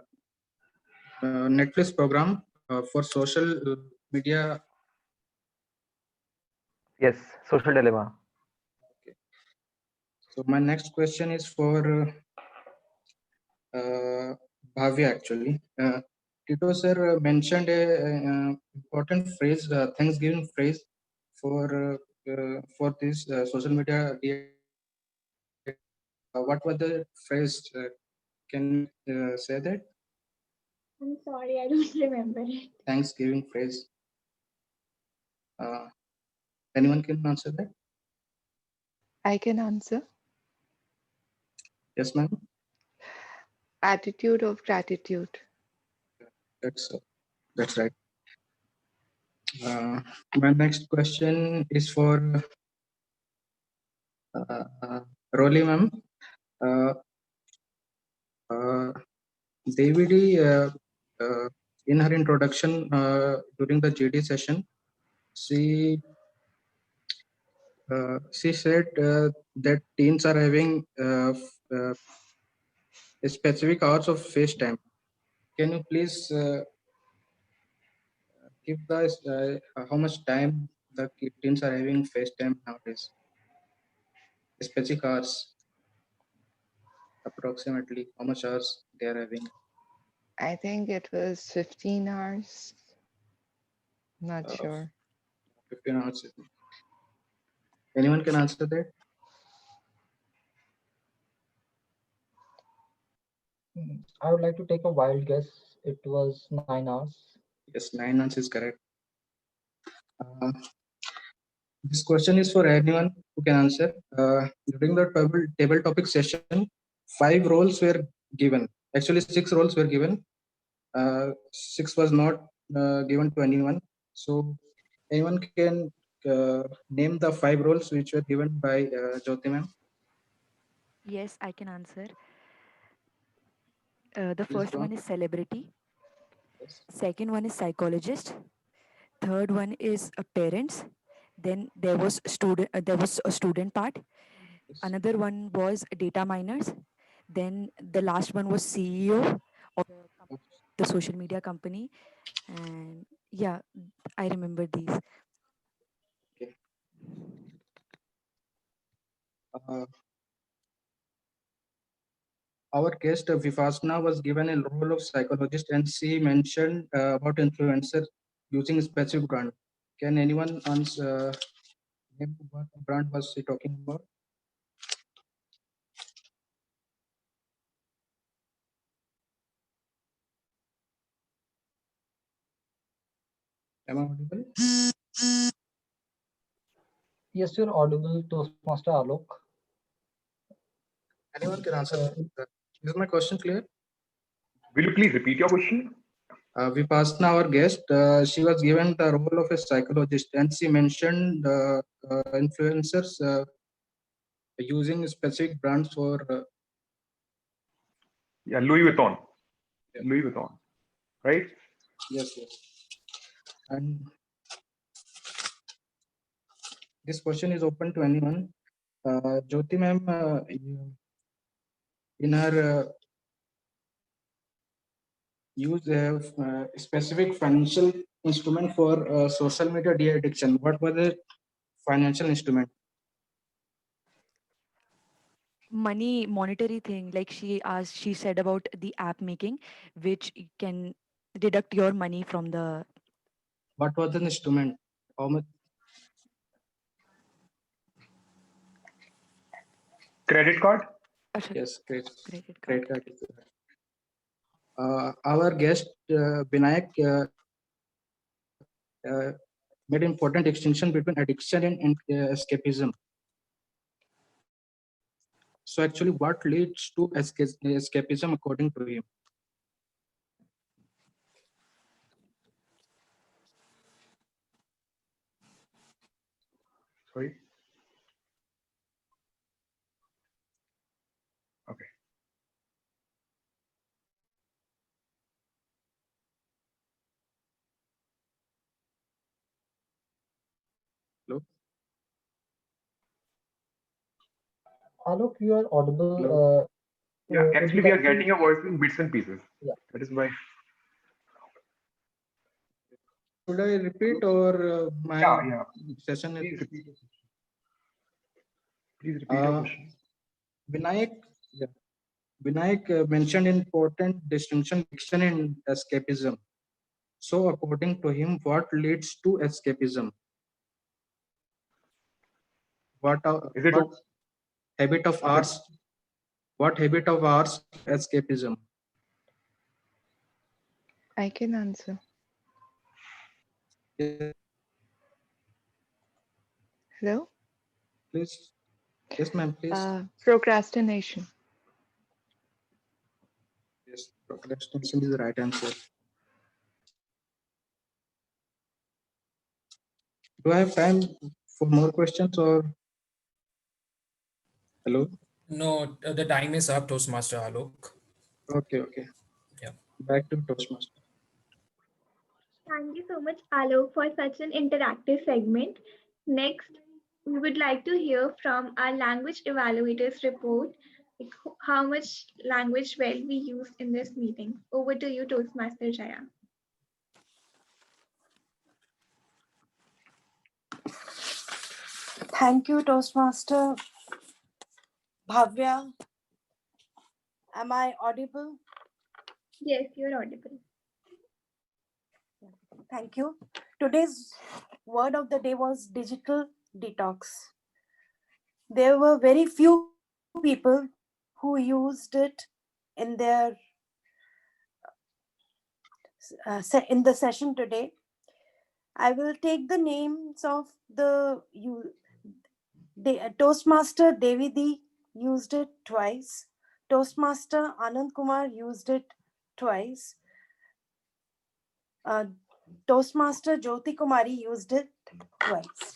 Netflix program for social media. Yes, social dilemma. Okay. So my next question is for Bhavya actually. Tito sir mentioned a important phrase, Thanksgiving phrase for this social media de-addiction. What was the phrase? Can you say that? I'm sorry, I don't remember it. Thanksgiving phrase. Uh, Anyone can answer that? I can answer. Yes, ma'am. Attitude of gratitude. That's right. Uh, my next question is for Roli, ma'am. Uh, uh, Devi, in her introduction during the GD session, she she said that teens are having specific hours of face time. Can you please give us how much time the teens are having face time nowadays? Specific hours, approximately how much hours they are having? I think it was 15 hours. Not Uh, sure. 15 hours. Anyone can answer that? I would like to take a wild guess. It was 9 hours. Yes, 9 hours is correct. This question is for anyone who can answer. During the table topic session, 5 roles were given. Actually, 6 roles were given. Six was not given to anyone. So anyone can name the 5 roles which were given by Jyoti ma'am. Yes, I can answer. The Please first go on. one is celebrity. Yes. Second one is psychologist. Third one is parents. Then there was student. There was a student part. Yes. Another one was data miners. Then the last one was CEO of the social media company. And yeah, I remember these. Okay. Uh, our guest Vipasna was given a role of psychologist, and she mentioned about influencer using specific brand. Can anyone answer what brand was she talking about? Am I audible? Yes, you're audible, Toastmaster Alok. Anyone can answer. Is my question clear? Will you please repeat your question? Vipasna, our guest, she was given the role of a psychologist, and she mentioned influencers using specific brands for. Yeah, Louis Vuitton. Yeah. Louis Vuitton, right? Yes, yes. And this question is open to anyone. Jyoti ma'am, in her use a specific financial instrument for social media de-addiction. What was the financial instrument? Monetary thing, like she said about the app making, which can deduct your money from the. What was the instrument? How much? Credit card. Yes, Credit card. great card is there. Our guest Vinayak made important distinction between addiction and escapism. So actually, what leads to escapism according to him? Sorry. Okay. Hello? Alok, you are audible. Hello? Yeah, Would you actually, we are like to? getting your voice in bits and pieces. Yeah. That is why. Should I repeat or my Yeah. session is? Please repeat. Please repeat your question. Vinayak, yeah. Vinayak mentioned important distinction addiction and escapism. So according to him, what leads to escapism? What Is it what habit of okay? ours? What habit of ours lead to escapism? I can answer. Yes, Hello? please. Yes, ma'am, please. Procrastination. Yes, procrastination is the right answer. Do I have time for more questions or hello? No, the time is up, Toastmaster Alok. Okay. Yeah. Back to Toastmaster. Thank you so much, Alok, for such an interactive segment. Next, we would like to hear from our language evaluators report, like how much language well we used in this meeting. Over to you, Toastmaster Jaya. Thank you, Toastmaster Bhavya. Am I audible? Yes, you're audible. Thank you. Today's word of the day was digital detox. There were very few people who used it in their in the session today. I will take the names of the Toastmaster Devidi used it twice. Toastmaster Anand Kumar used it twice. Uh, Toastmaster Jyoti Kumari used it twice.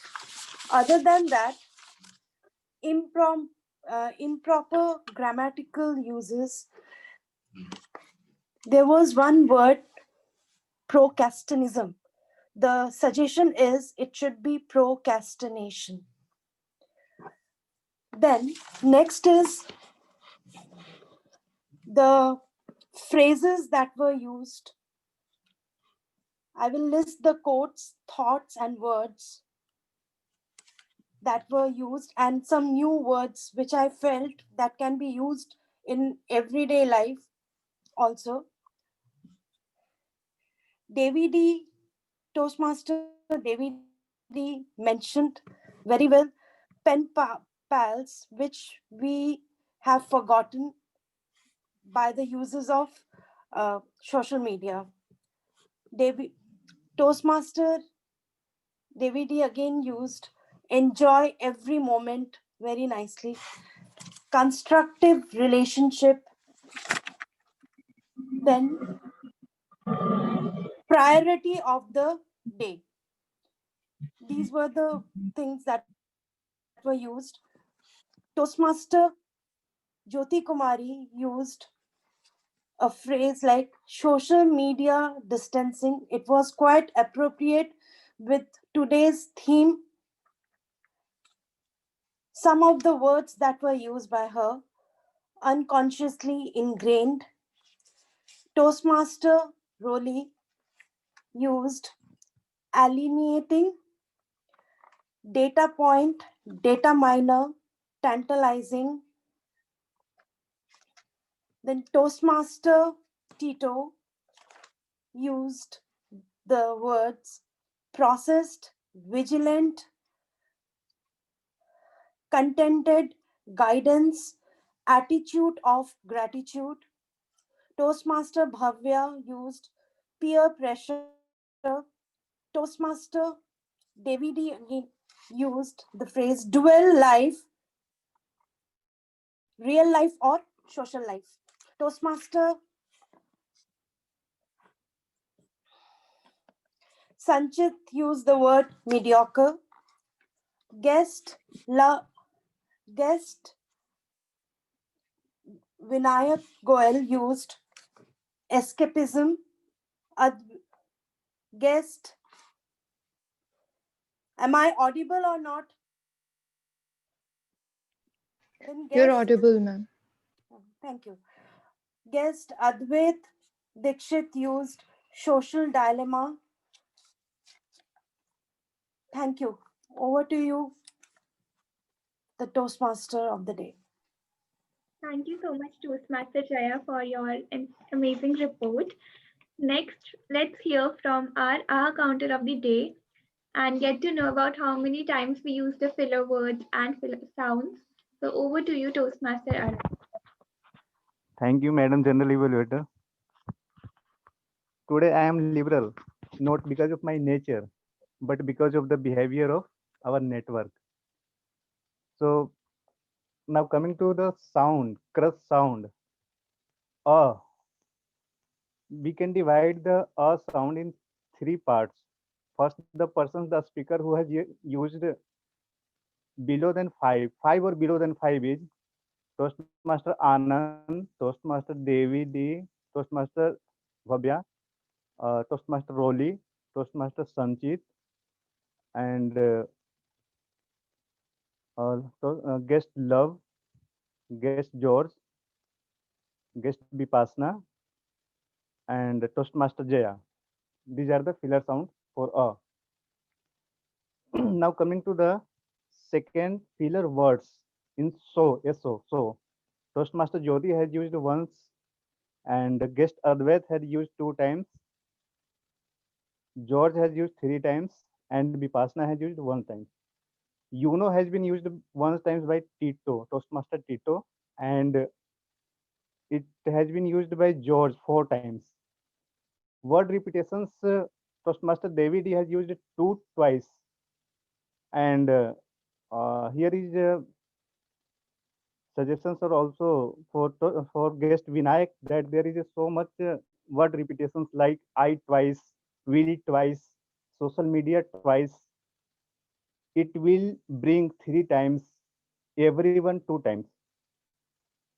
Other than that, improper grammatical uses. There was one word, procrastinism. The suggestion is it should be procrastination. Then, next is the phrases that were used. I will list the quotes, thoughts, and words that were used, and some new words which I felt that can be used in everyday life also. Davidi, Toastmaster Davidi mentioned very well pals, which we have forgotten by the uses of social media. David, Toastmaster Davidi again used enjoy every moment very nicely. Constructive relationship, then priority of the day. These were the things that were used. Toastmaster Jyoti Kumari used a phrase like social media distancing. It was quite appropriate with today's theme. Some of the words that were used by her unconsciously ingrained. Toastmaster Rowley used alienating, data point, data miner, tantalizing. Then Toastmaster Tito used the words processed, vigilant, contented, guidance, attitude of gratitude. Toastmaster Bhavya used peer pressure. Toastmaster Devi again used the phrase dual life, real life or social life. Toastmaster Sanchit used the word mediocre. Guest La guest Vinayak Goel used escapism. Ad- guest, am I audible or not? Then You're guest, audible, ma'am. thank you. Guest Advait Dikshit used social dilemma. Thank you. Over to you, the Toastmaster of the day. Thank you so much, Toastmaster Jaya, for your amazing report. Next, let's hear from our aha counter of the day and get to know about how many times we use the filler words and filler sounds. So over to you, Toastmaster Arun. Thank you, Madam General Evaluator. Today I am liberal, not because of my nature, but because of the behavior of our network. So now coming to the sound, crush sound. We can divide the sound in three parts. First, the speaker who has used below than five or below than five is Toastmaster Anand, Toastmaster Devi D, Toastmaster Vabya, Toastmaster Roli, Toastmaster Sanchit, and guest Love, guest George, guest Bipasna, and Toastmaster Jaya. These are the filler sounds for a. Now coming to the second filler words in so. Toastmaster Jyoti has used once, and guest Advait had used two times. George has used three times, and Bipasna has used one time. Yuno has been used once times by Tito, Toastmaster Tito, and it has been used by George four times. Word repetitions, Toastmaster David has used it twice, and here is suggestions are also for guest Vinayak that there is so much word repetitions like I twice, will twice, social media twice. It will bring three times, everyone two times,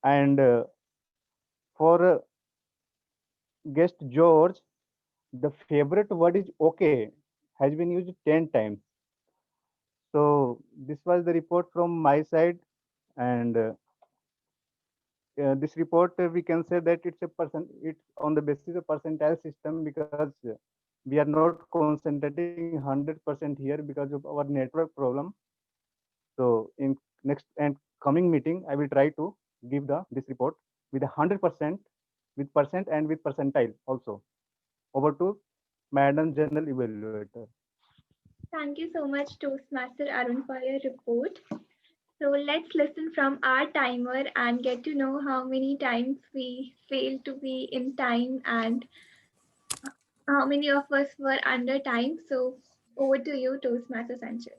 and for guest George, the favorite word is okay has been used 10 times. So this was the report from my side, and this report we can say that it's on the basis of percentile system because we are not concentrating 100% here because of our network problem. So in next and coming meeting, I will try to give this report with 100% with percent and with percentile also. Over to Madam General Evaluator. Thank you so much, Toastmaster Arun, for your report. So let's listen from our timer and get to know how many times we failed to be in time and how many of us were under time. So over to you, Toastmaster Sanchez.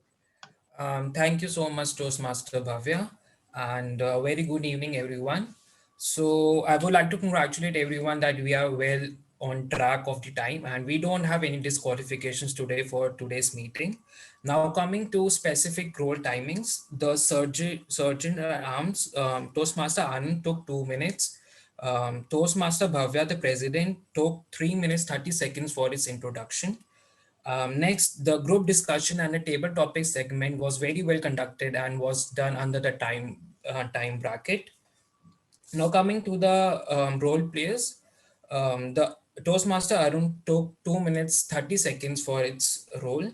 Thank you so much, Toastmaster Bhavya, and very good evening, everyone. So I would like to congratulate everyone that we are well on track of the time, and we don't have any disqualifications today for today's meeting. Now coming to specific role timings, the surgeon arms Toastmaster Anand took 2 minutes. Toastmaster Bhavya, the president, took 3 minutes 30 seconds for its introduction. Next, the group discussion and the table topic segment was very well conducted and was done under the time bracket. Now coming to the role players, the Toastmaster Arun took 2 minutes 30 seconds for its role.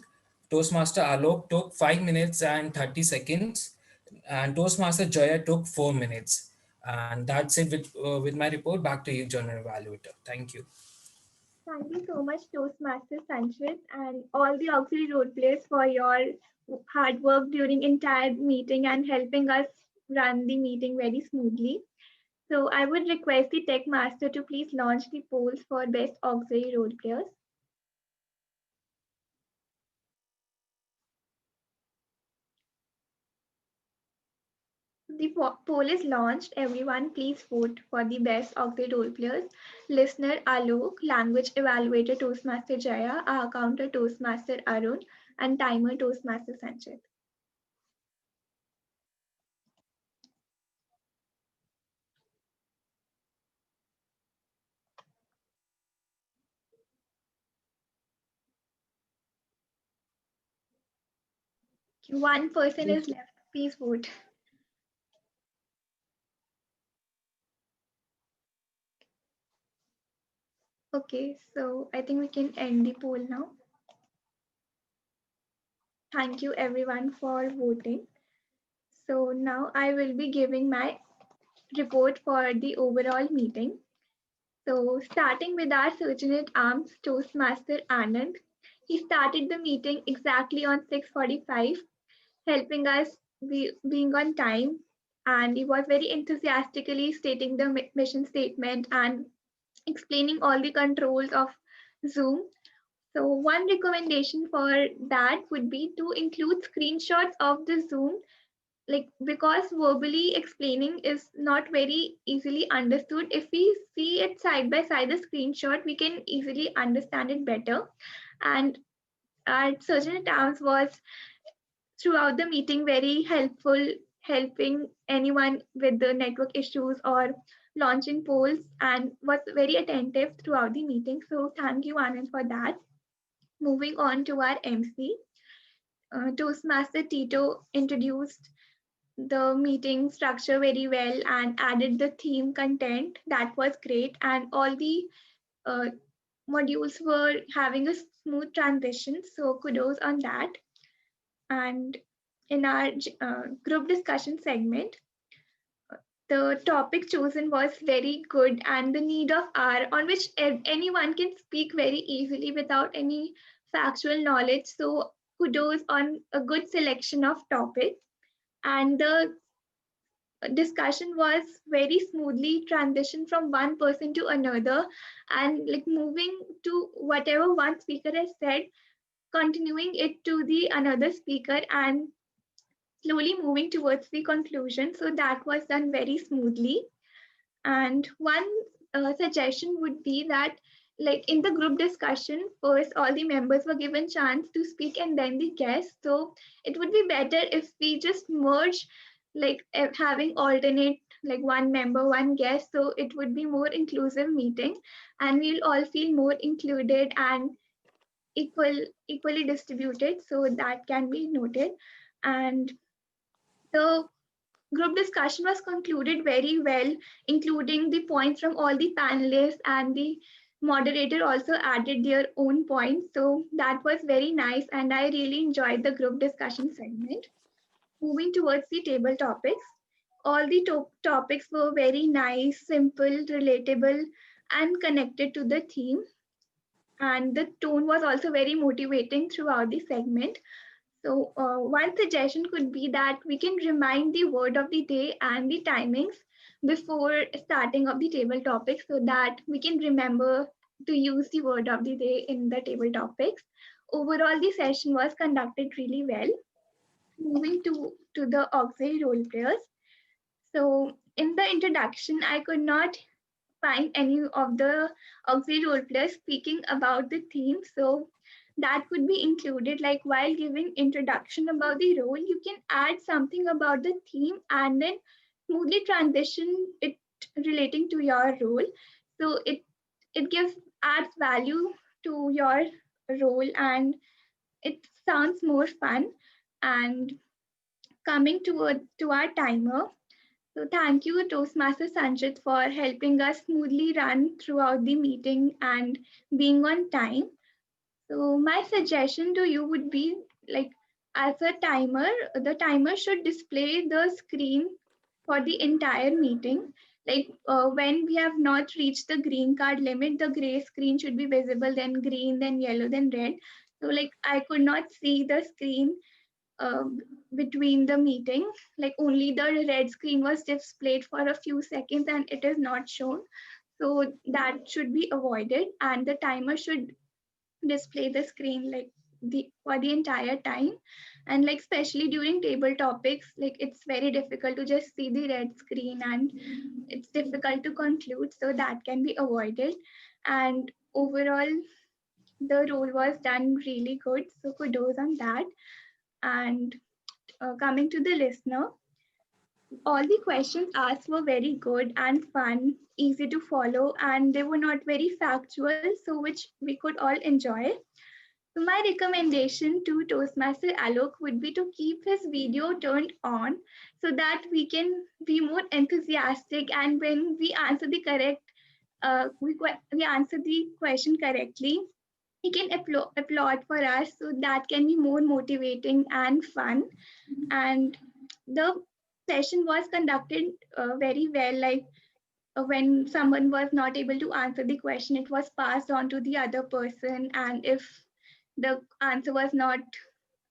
Toastmaster Alok took 5 minutes and 30 seconds, and Toastmaster Jaya took 4 minutes. And that's it with my report. Back to you, General Evaluator. Thank you. Thank you so much, Toastmaster Sanchez, and all the auxiliary role players for your hard work during entire meeting and helping us run the meeting very smoothly. So I would request the tech master to please launch the polls for best auxiliary role players. The poll is launched. Everyone, please vote for the best auxiliary role players. Listener Alok, language evaluator Toastmaster Jaya, our counter Toastmaster Arun, and timer Toastmaster Sanchit. One person is left. Please vote. Okay, so I think we can end the poll now. Thank you everyone for voting. So now I will be giving my report for the overall meeting. So starting with our Surgeon at Arms Toastmaster Anand, he started the meeting exactly on 6:45, helping us being on time, and he was very enthusiastically stating the mission statement and explaining all the controls of Zoom. So one recommendation for that would be to include screenshots of the Zoom, like because verbally explaining is not very easily understood. If we see it side by side, the screenshot, we can easily understand it better. And our surgeon at arms was throughout the meeting very helpful, helping anyone with the network issues or launching polls, and was very attentive throughout the meeting. So thank you, Anand, for that. Moving on to our MC, Toastmaster Tito introduced the meeting structure very well and added the theme content. That was great. And all the uh, modules were having a smooth transition. So kudos on that. And in our group discussion segment, the topic chosen was very good and the need of hour on which anyone can speak very easily without any factual knowledge. So kudos on a good selection of topics. And the discussion was very smoothly transitioned from one person to another, and like moving to whatever one speaker has said, continuing it to the another speaker, and slowly moving towards the conclusion. So that was done very smoothly. And one suggestion would be that, like in the group discussion, first all the members were given chance to speak and then the guests. So it would be better if we just merge, like having alternate, like one member, one guest. So it would be more inclusive meeting, and we'll all feel more included and equally distributed. So that can be noted. And the group discussion was concluded very well, including the points from all the panelists, and the moderator also added their own points. So that was very nice, and I really enjoyed the group discussion segment. Moving towards the table topics, all the topics were very nice, simple, relatable, and connected to the theme. And the tone was also very motivating throughout the segment. So one suggestion could be that we can remind the word of the day and the timings before starting of the table topics, so that we can remember to use the word of the day in the table topics. Overall, the session was conducted really well. Moving to the auxiliary role players. So in the introduction, I could not find any of the auxiliary role players speaking about the theme. So that could be included, like while giving introduction about the role, you can add something about the theme and then smoothly transition it relating to your role. So it gives adds value to your role, and it sounds more fun. And coming to our timer, so thank you, Toastmaster Sanjit, for helping us smoothly run throughout the meeting and being on time. So my suggestion to you would be, like, as a timer, the timer should display the screen for the entire meeting. Like when we have not reached the green card limit, the gray screen should be visible, then green, then yellow, then red. So like I could not see the screen uh, between the meeting. Like only the red screen was displayed for a few seconds and it is not shown. So that should be avoided, and the timer should display the screen like the for the entire time. And like especially during table topics, like it's very difficult to just see the red screen and it's difficult to conclude, so that can be avoided. And overall the role was done really good, so kudos on that. And coming to the listener, all the questions asked were very good and fun, easy to follow, and they were not very factual, so which we could all enjoy. So my recommendation to Toastmaster Alok would be to keep his video turned on so that we can be more enthusiastic, and when we answer the correct we answer the question correctly, he can applaud for us, so that can be more motivating and fun. And the session was conducted very well. Like when someone was not able to answer the question, it was passed on to the other person, and if the answer was not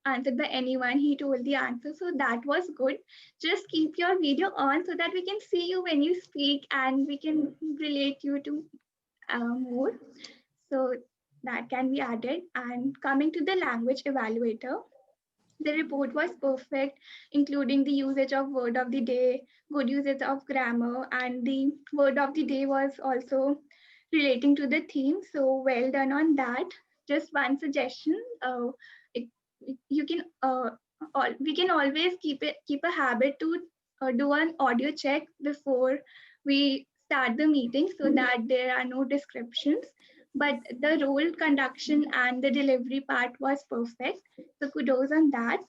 answered by anyone, he told the answer, so that was good. Just keep your video on so that we can see you when you speak and we can relate you to more. So that can be added. And coming to the language evaluator, the report was perfect, including the usage of word of the day, good usage of grammar, and the word of the day was also relating to the theme. So well done on that. Just one suggestion: it, you can we can always keep a habit to do an audio check before we start the meeting so that there are no descriptions. But the role conduction and the delivery part was perfect, so kudos on that.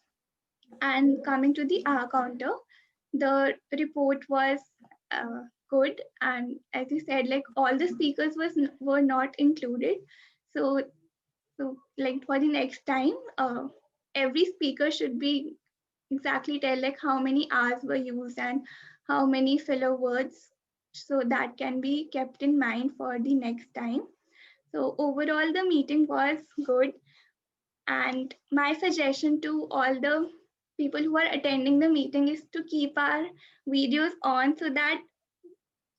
And coming to the counter, the report was good, and as you said, like all the speakers were not included. So like for the next time, every speaker should be exactly tell like how many hours were used and how many filler words, so that can be kept in mind for the next time. So overall the meeting was good, and my suggestion to all the people who are attending the meeting is to keep our videos on, so that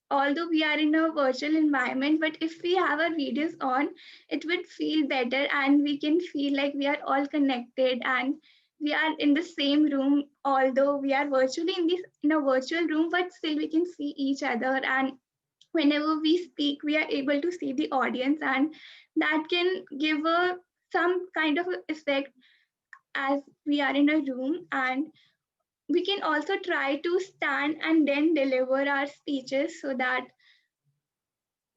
although we are in a virtual environment, but if we have our videos on, it would feel better and we can feel like we are all connected and we are in the same room, although we are virtually in a virtual room, but still we can see each other. And whenever we speak, we are able to see the audience, and that can give a some kind of effect as we are in a room. And we can also try to stand and then deliver our speeches so that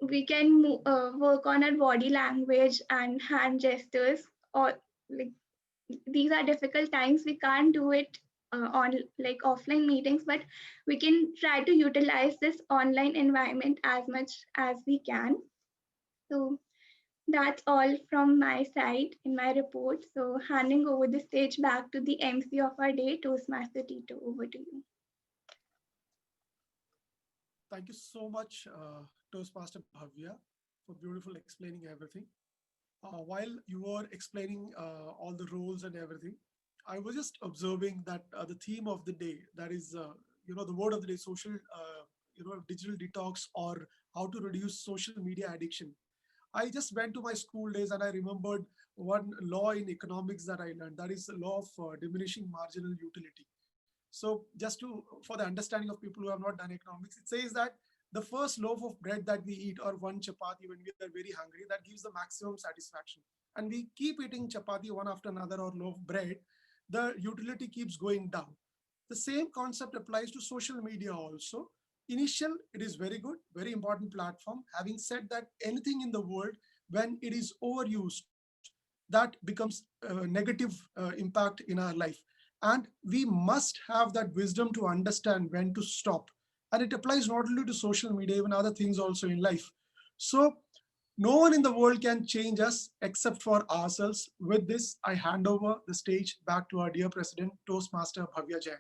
we can work on our body language and hand gestures. Or like these are difficult times, we can't do it on like offline meetings, but we can try to utilize this online environment as much as we can. So that's all from my side in my report. So handing over the stage back to the MC of our day, Toastmaster Tito. Over to you. Thank you so much, Toastmaster Bhavya, for beautiful explaining everything. While you were explaining all the roles and everything, I was just observing that the theme of the day, that is, the word of the day, social, digital detox, or how to reduce social media addiction. I just went to my school days and I remembered one law in economics that I learned. That is the law of diminishing marginal utility. So just for the understanding of people who have not done economics, it says that the first loaf of bread that we eat, or one chapati when we are very hungry, that gives the maximum satisfaction. And we keep eating chapati one after another, or loaf of bread, the utility keeps going down. The same concept applies to social media also. Initial, it is very good, very important platform. Having said that, anything in the world, when it is overused, that becomes a negative impact in our life. And we must have that wisdom to understand when to stop. And it applies not only to social media, even other things also in life. So no one in the world can change us except for ourselves. With this, I hand over the stage back to our dear President, Toastmaster Bhavya Jain.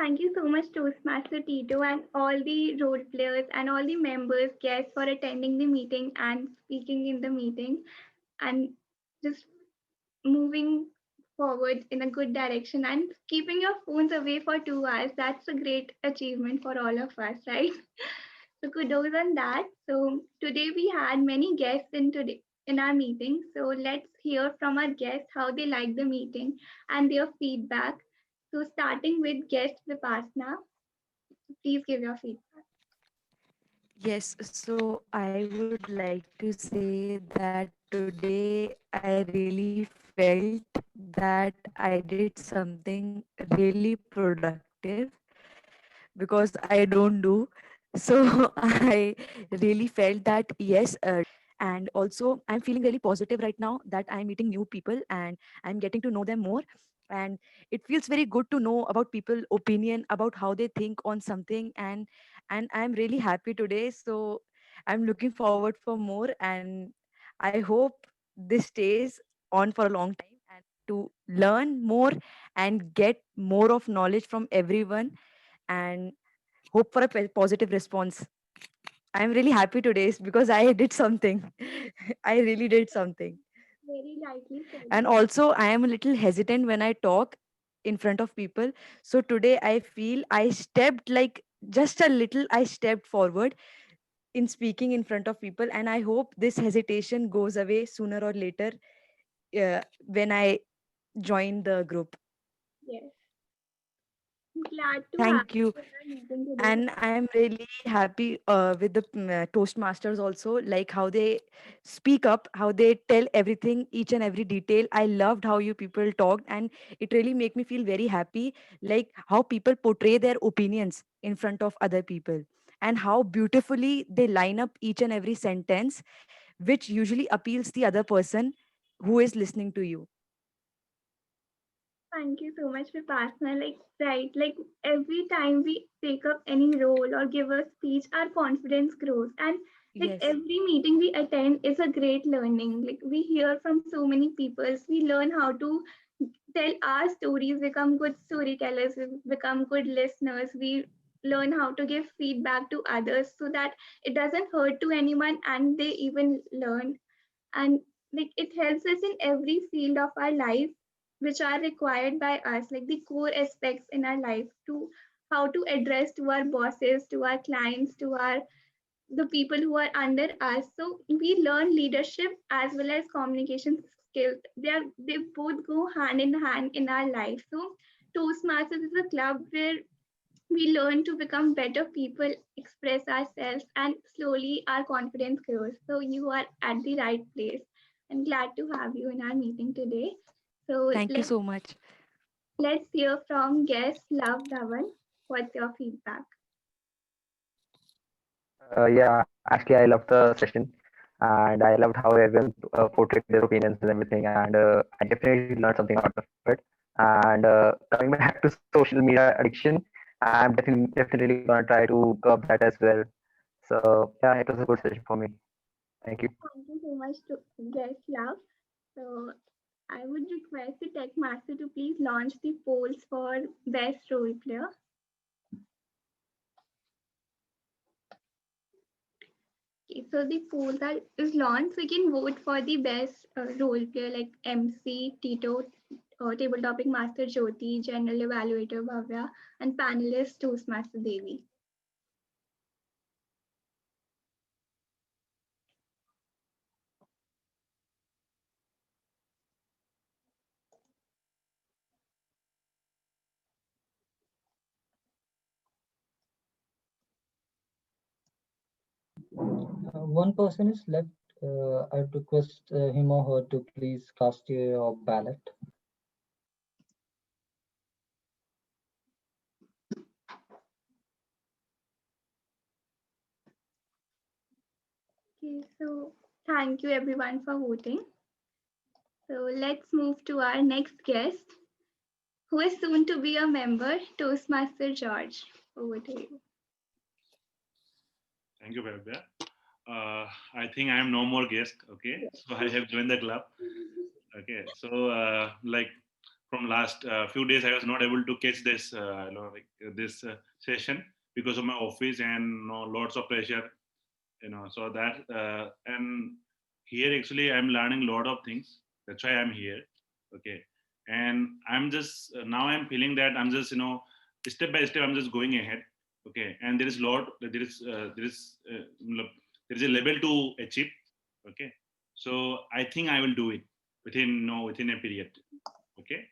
Thank you so much, Toastmaster Tito, and all the role players and all the members, guests for attending the meeting and speaking in the meeting and just moving forward in a good direction and keeping your phones away for 2 hours. That's a great achievement for all of us, right? So kudos on that. So today we had many guests in our meeting. So let's hear from our guests how they like the meeting and their feedback. So starting with guest Vipassana, please give your feedback. Yes, so I would like to say that today I really felt that I did something really productive because I don't do. So I really felt that yes, today I did something. And also, I'm feeling really positive right now that I'm meeting new people and I'm getting to know them more. And it feels very good to know about people' opinion about how they think on something. And I'm really happy today. So I'm looking forward for more. And I hope this stays on for a long time and to learn more and get more of knowledge from everyone and hope for a positive response. I'm really happy today because I did something. I really did something. Very lightly said. And also, I am a little hesitant when I talk in front of people. So today, I feel I stepped like just a little, I stepped forward in speaking in front of people. And I hope this hesitation goes away sooner or later when I join the group. Yes. I'm glad to have Thank you. you in our meeting today. And I'm really happy with the Toastmasters also, like how they speak up, how they tell everything, each and every detail. I loved how you people talked, and it really make me feel very happy, like how people portray their opinions in front of other people, and how beautifully they line up each and every sentence, which usually appeals the other person who is listening to you. Thank you so much, Vipassana. Like, right, like every time we take up any role or give a speech, our confidence grows. And like Yes. every meeting we attend is a great learning. Like, we hear from so many people, we learn how to tell our stories, become good storytellers, we become good listeners. We learn how to give feedback to others so that it doesn't hurt to anyone and they even learn. And like it helps us in every field of our life which are required by us, like the core aspects in our life, to how to address to our bosses, to our clients, to our the people who are under us. So we learn leadership as well as communication skills. They both go hand in hand in our life. So Toastmasters is a club where we learn to become better people, express ourselves, and slowly our confidence grows. So you are at the right place. I'm glad to have you in our meeting today. So Thank you so much. let's hear from guest Love Dhawan. What's your feedback? Yeah, actually, I loved the session, and I loved how everyone portrayed their opinions and everything, and I definitely learned something out of it. And coming back to social media addiction, I'm definitely gonna try to curb that as well. So yeah, it was a good session for me. Thank you. Thank you so much to guest Love. So I would request the tech master to please launch the polls for best role player. Okay, so the polls is launched. So you can vote for the best role player like MC, Tito, table topic master Jyoti, general evaluator Bhavya, and panelist Toastmaster Devi. One person is left. I'd request him or her to please cast your ballot. Okay, so thank you everyone for voting. So let's move to our next guest, who is soon to be a member, Toastmaster George. Over to you. Thank you, Bhavya. I think I am no more guest. Okay, so I have joined the club. Okay, so like from last few days I was not able to catch this this session because of my office and lots of pressure, so that and here actually I'm learning a lot of things. That's why I'm here. Okay. And I'm just now I'm feeling that I'm just step by step I'm just going ahead. Okay. And there is a level to achieve. Okay. So I think I will do it within a period. Okay.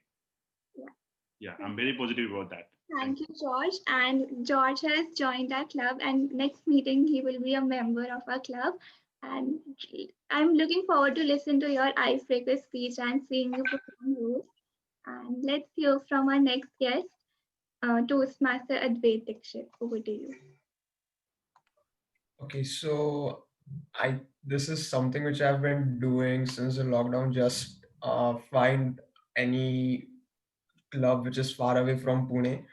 Yeah, I'm very positive about that. Thank you, George. And George has joined our club, and next meeting he will be a member of our club. And I'm looking forward to listen to your icebreaker speech and seeing you perform those. And let's hear from our next guest, Toastmaster Advait Dixit. Over to you. Okay, so I this is something which I've been doing since the lockdown. Just find any club which is far away from Pune,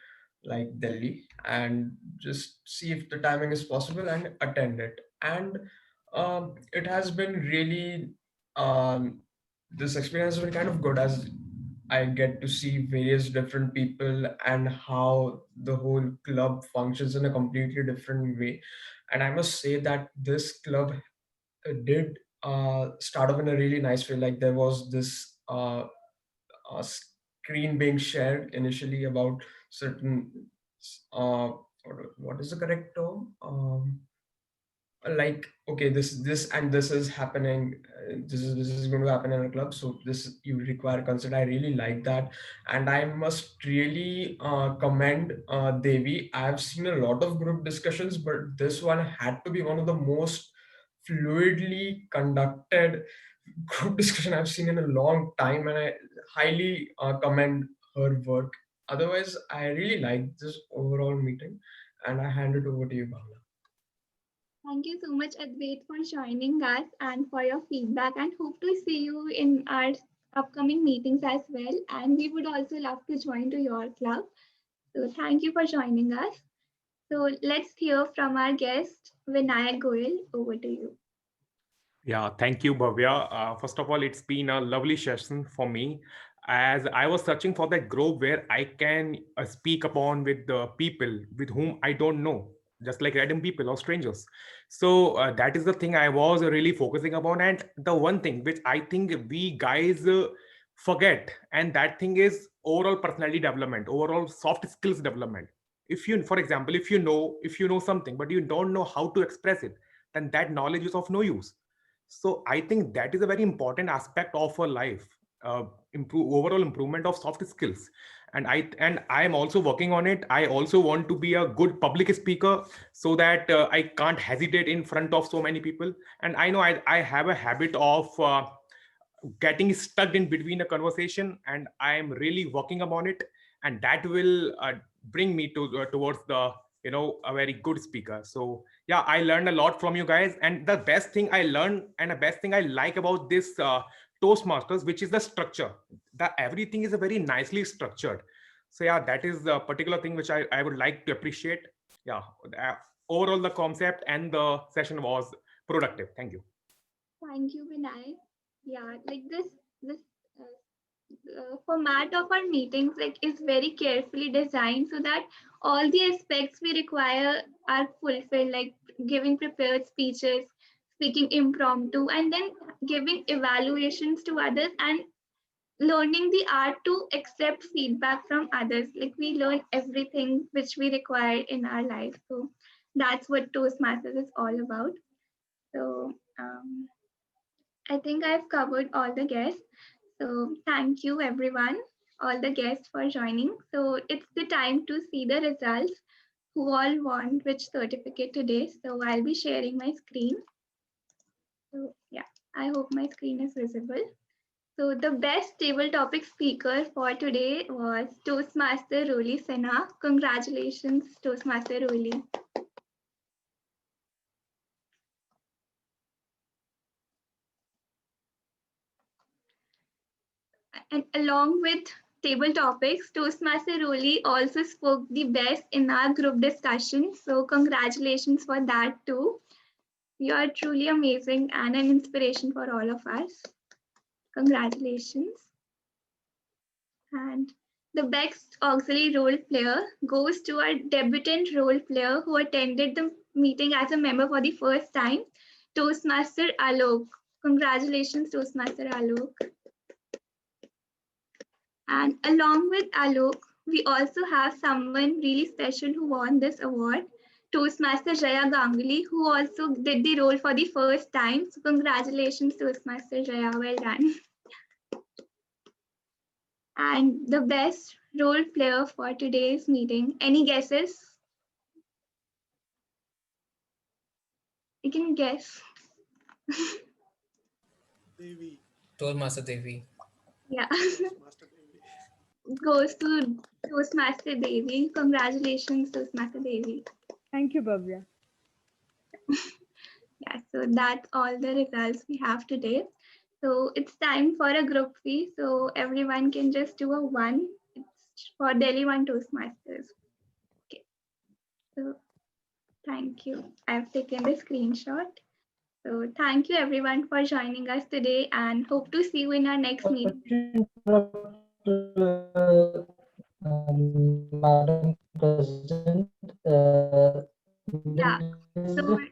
like Delhi, and just see if the timing is possible and attend it. And it has been really this experience has been kind of good, as I get to see various different people and how the whole club functions in a completely different way. And I must say that this club did start off in a really nice way. Like there was this screen being shared initially about certain what is the correct term, like, okay, this and this is happening, this is going to happen in a club, so this you require consent. I really like that. And I must really commend Devi. I've seen a lot of group discussions, but this one had to be one of the most fluidly conducted group discussion I've seen in a long time, and I highly commend her work. Otherwise, I really like this overall meeting, and I hand it over to you, Bhavna. Thank you so much, Advait, for joining us and for your feedback. And hope to see you in our upcoming meetings as well. And we would also love to join to your club. So thank you for joining us. So let's hear from our guest, Vinayak Goyal. Over to you. Yeah, thank you, Bhavya. First of all, it's been a lovely session for me, as I was searching for that group where I can speak upon with the people with whom I don't know, just like random people or strangers. So that is the thing I was really focusing upon. And the one thing which I think we guys forget, and that thing is overall personality development, overall soft skills development. If you, for example, if you know something, but you don't know how to express it, then that knowledge is of no use. So I think that is a very important aspect of a life, improve overall improvement of soft skills. And I am also working on it. I also want to be a good public speaker, so that I can't hesitate in front of so many people. And I know I have a habit of getting stuck in between a conversation, and I am really working upon it. And that will bring me towards the a very good speaker. So yeah, I learned a lot from you guys. And the best thing I learned, and the best thing I like about this Toastmasters, which is the structure, that everything is a very nicely structured. So yeah, that is the particular thing which I would like to appreciate. Yeah, overall the concept and the session was productive. Thank you. Thank you, Vinay. Yeah, like this format of our meetings like is very carefully designed so that all the aspects we require are fulfilled, like giving prepared speeches, speaking impromptu, and then giving evaluations to others and learning the art to accept feedback from others. Like we learn everything which we require in our life. So that's what Toastmasters is all about. So I think I've covered all the guests. So thank you everyone, all the guests for joining. So it's the time to see the results, who all won which certificate today. So I'll be sharing my screen. So yeah, I hope my screen is visible. So the best table topic speaker for today was Toastmaster Roli Sinha. Congratulations, Toastmaster Roli. And along with table topics, Toastmaster Roli also spoke the best in our group discussion. So congratulations for that too. You are truly amazing and an inspiration for all of us. Congratulations. And the best auxiliary role player goes to our debutant role player who attended the meeting as a member for the first time, Toastmaster Alok. Congratulations, Toastmaster Alok. And along with Alok, we also have someone really special who won this award, Toastmaster Jaya Ganguly, who also did the role for the first time. So congratulations, Toastmaster Jaya, well done. And the best role player for today's meeting, any guesses? You can guess. Devi. Toastmaster Devi. Yeah. Toastmaster Devi. Goes to Toastmaster Devi. Congratulations, Toastmaster Devi. Thank you, Bhavya. Yeah, so that's all the results we have today. So it's time for a group fee. So everyone can just do a one. It's for Delhi One Toastmasters. Okay. So thank you. I've taken the screenshot. So thank you everyone for joining us today and hope to see you in our next meeting. Madam President, Yeah. there is a So there's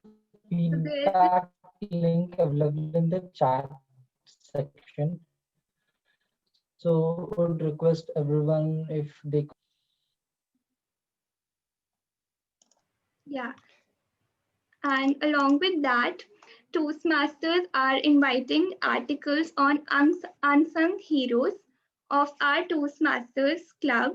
feedback link available in the chat section. So would request everyone if they yeah. And along with that, Toastmasters are inviting articles on unsung heroes of our Toastmasters club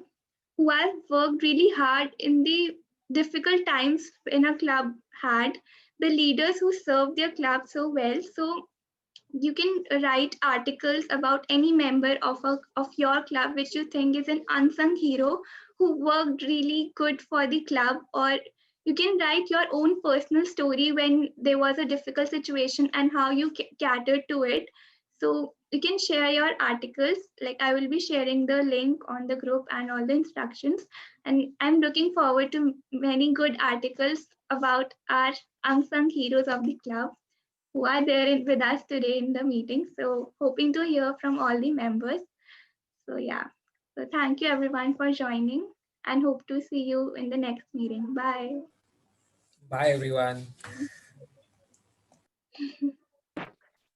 who have worked really hard in the difficult times in a club had, the leaders who served their club so well. So you can write articles about any member of your club which you think is an unsung hero who worked really good for the club, or you can write your own personal story when there was a difficult situation and how you catered to it. So you can share your articles, like I will be sharing the link on the group and all the instructions, and I'm looking forward to many good articles about our unsung heroes of the club who are there with us today in the meeting. So hoping to hear from all the members. So yeah, so thank you everyone for joining and hope to see you in the next meeting. Bye. Bye, everyone.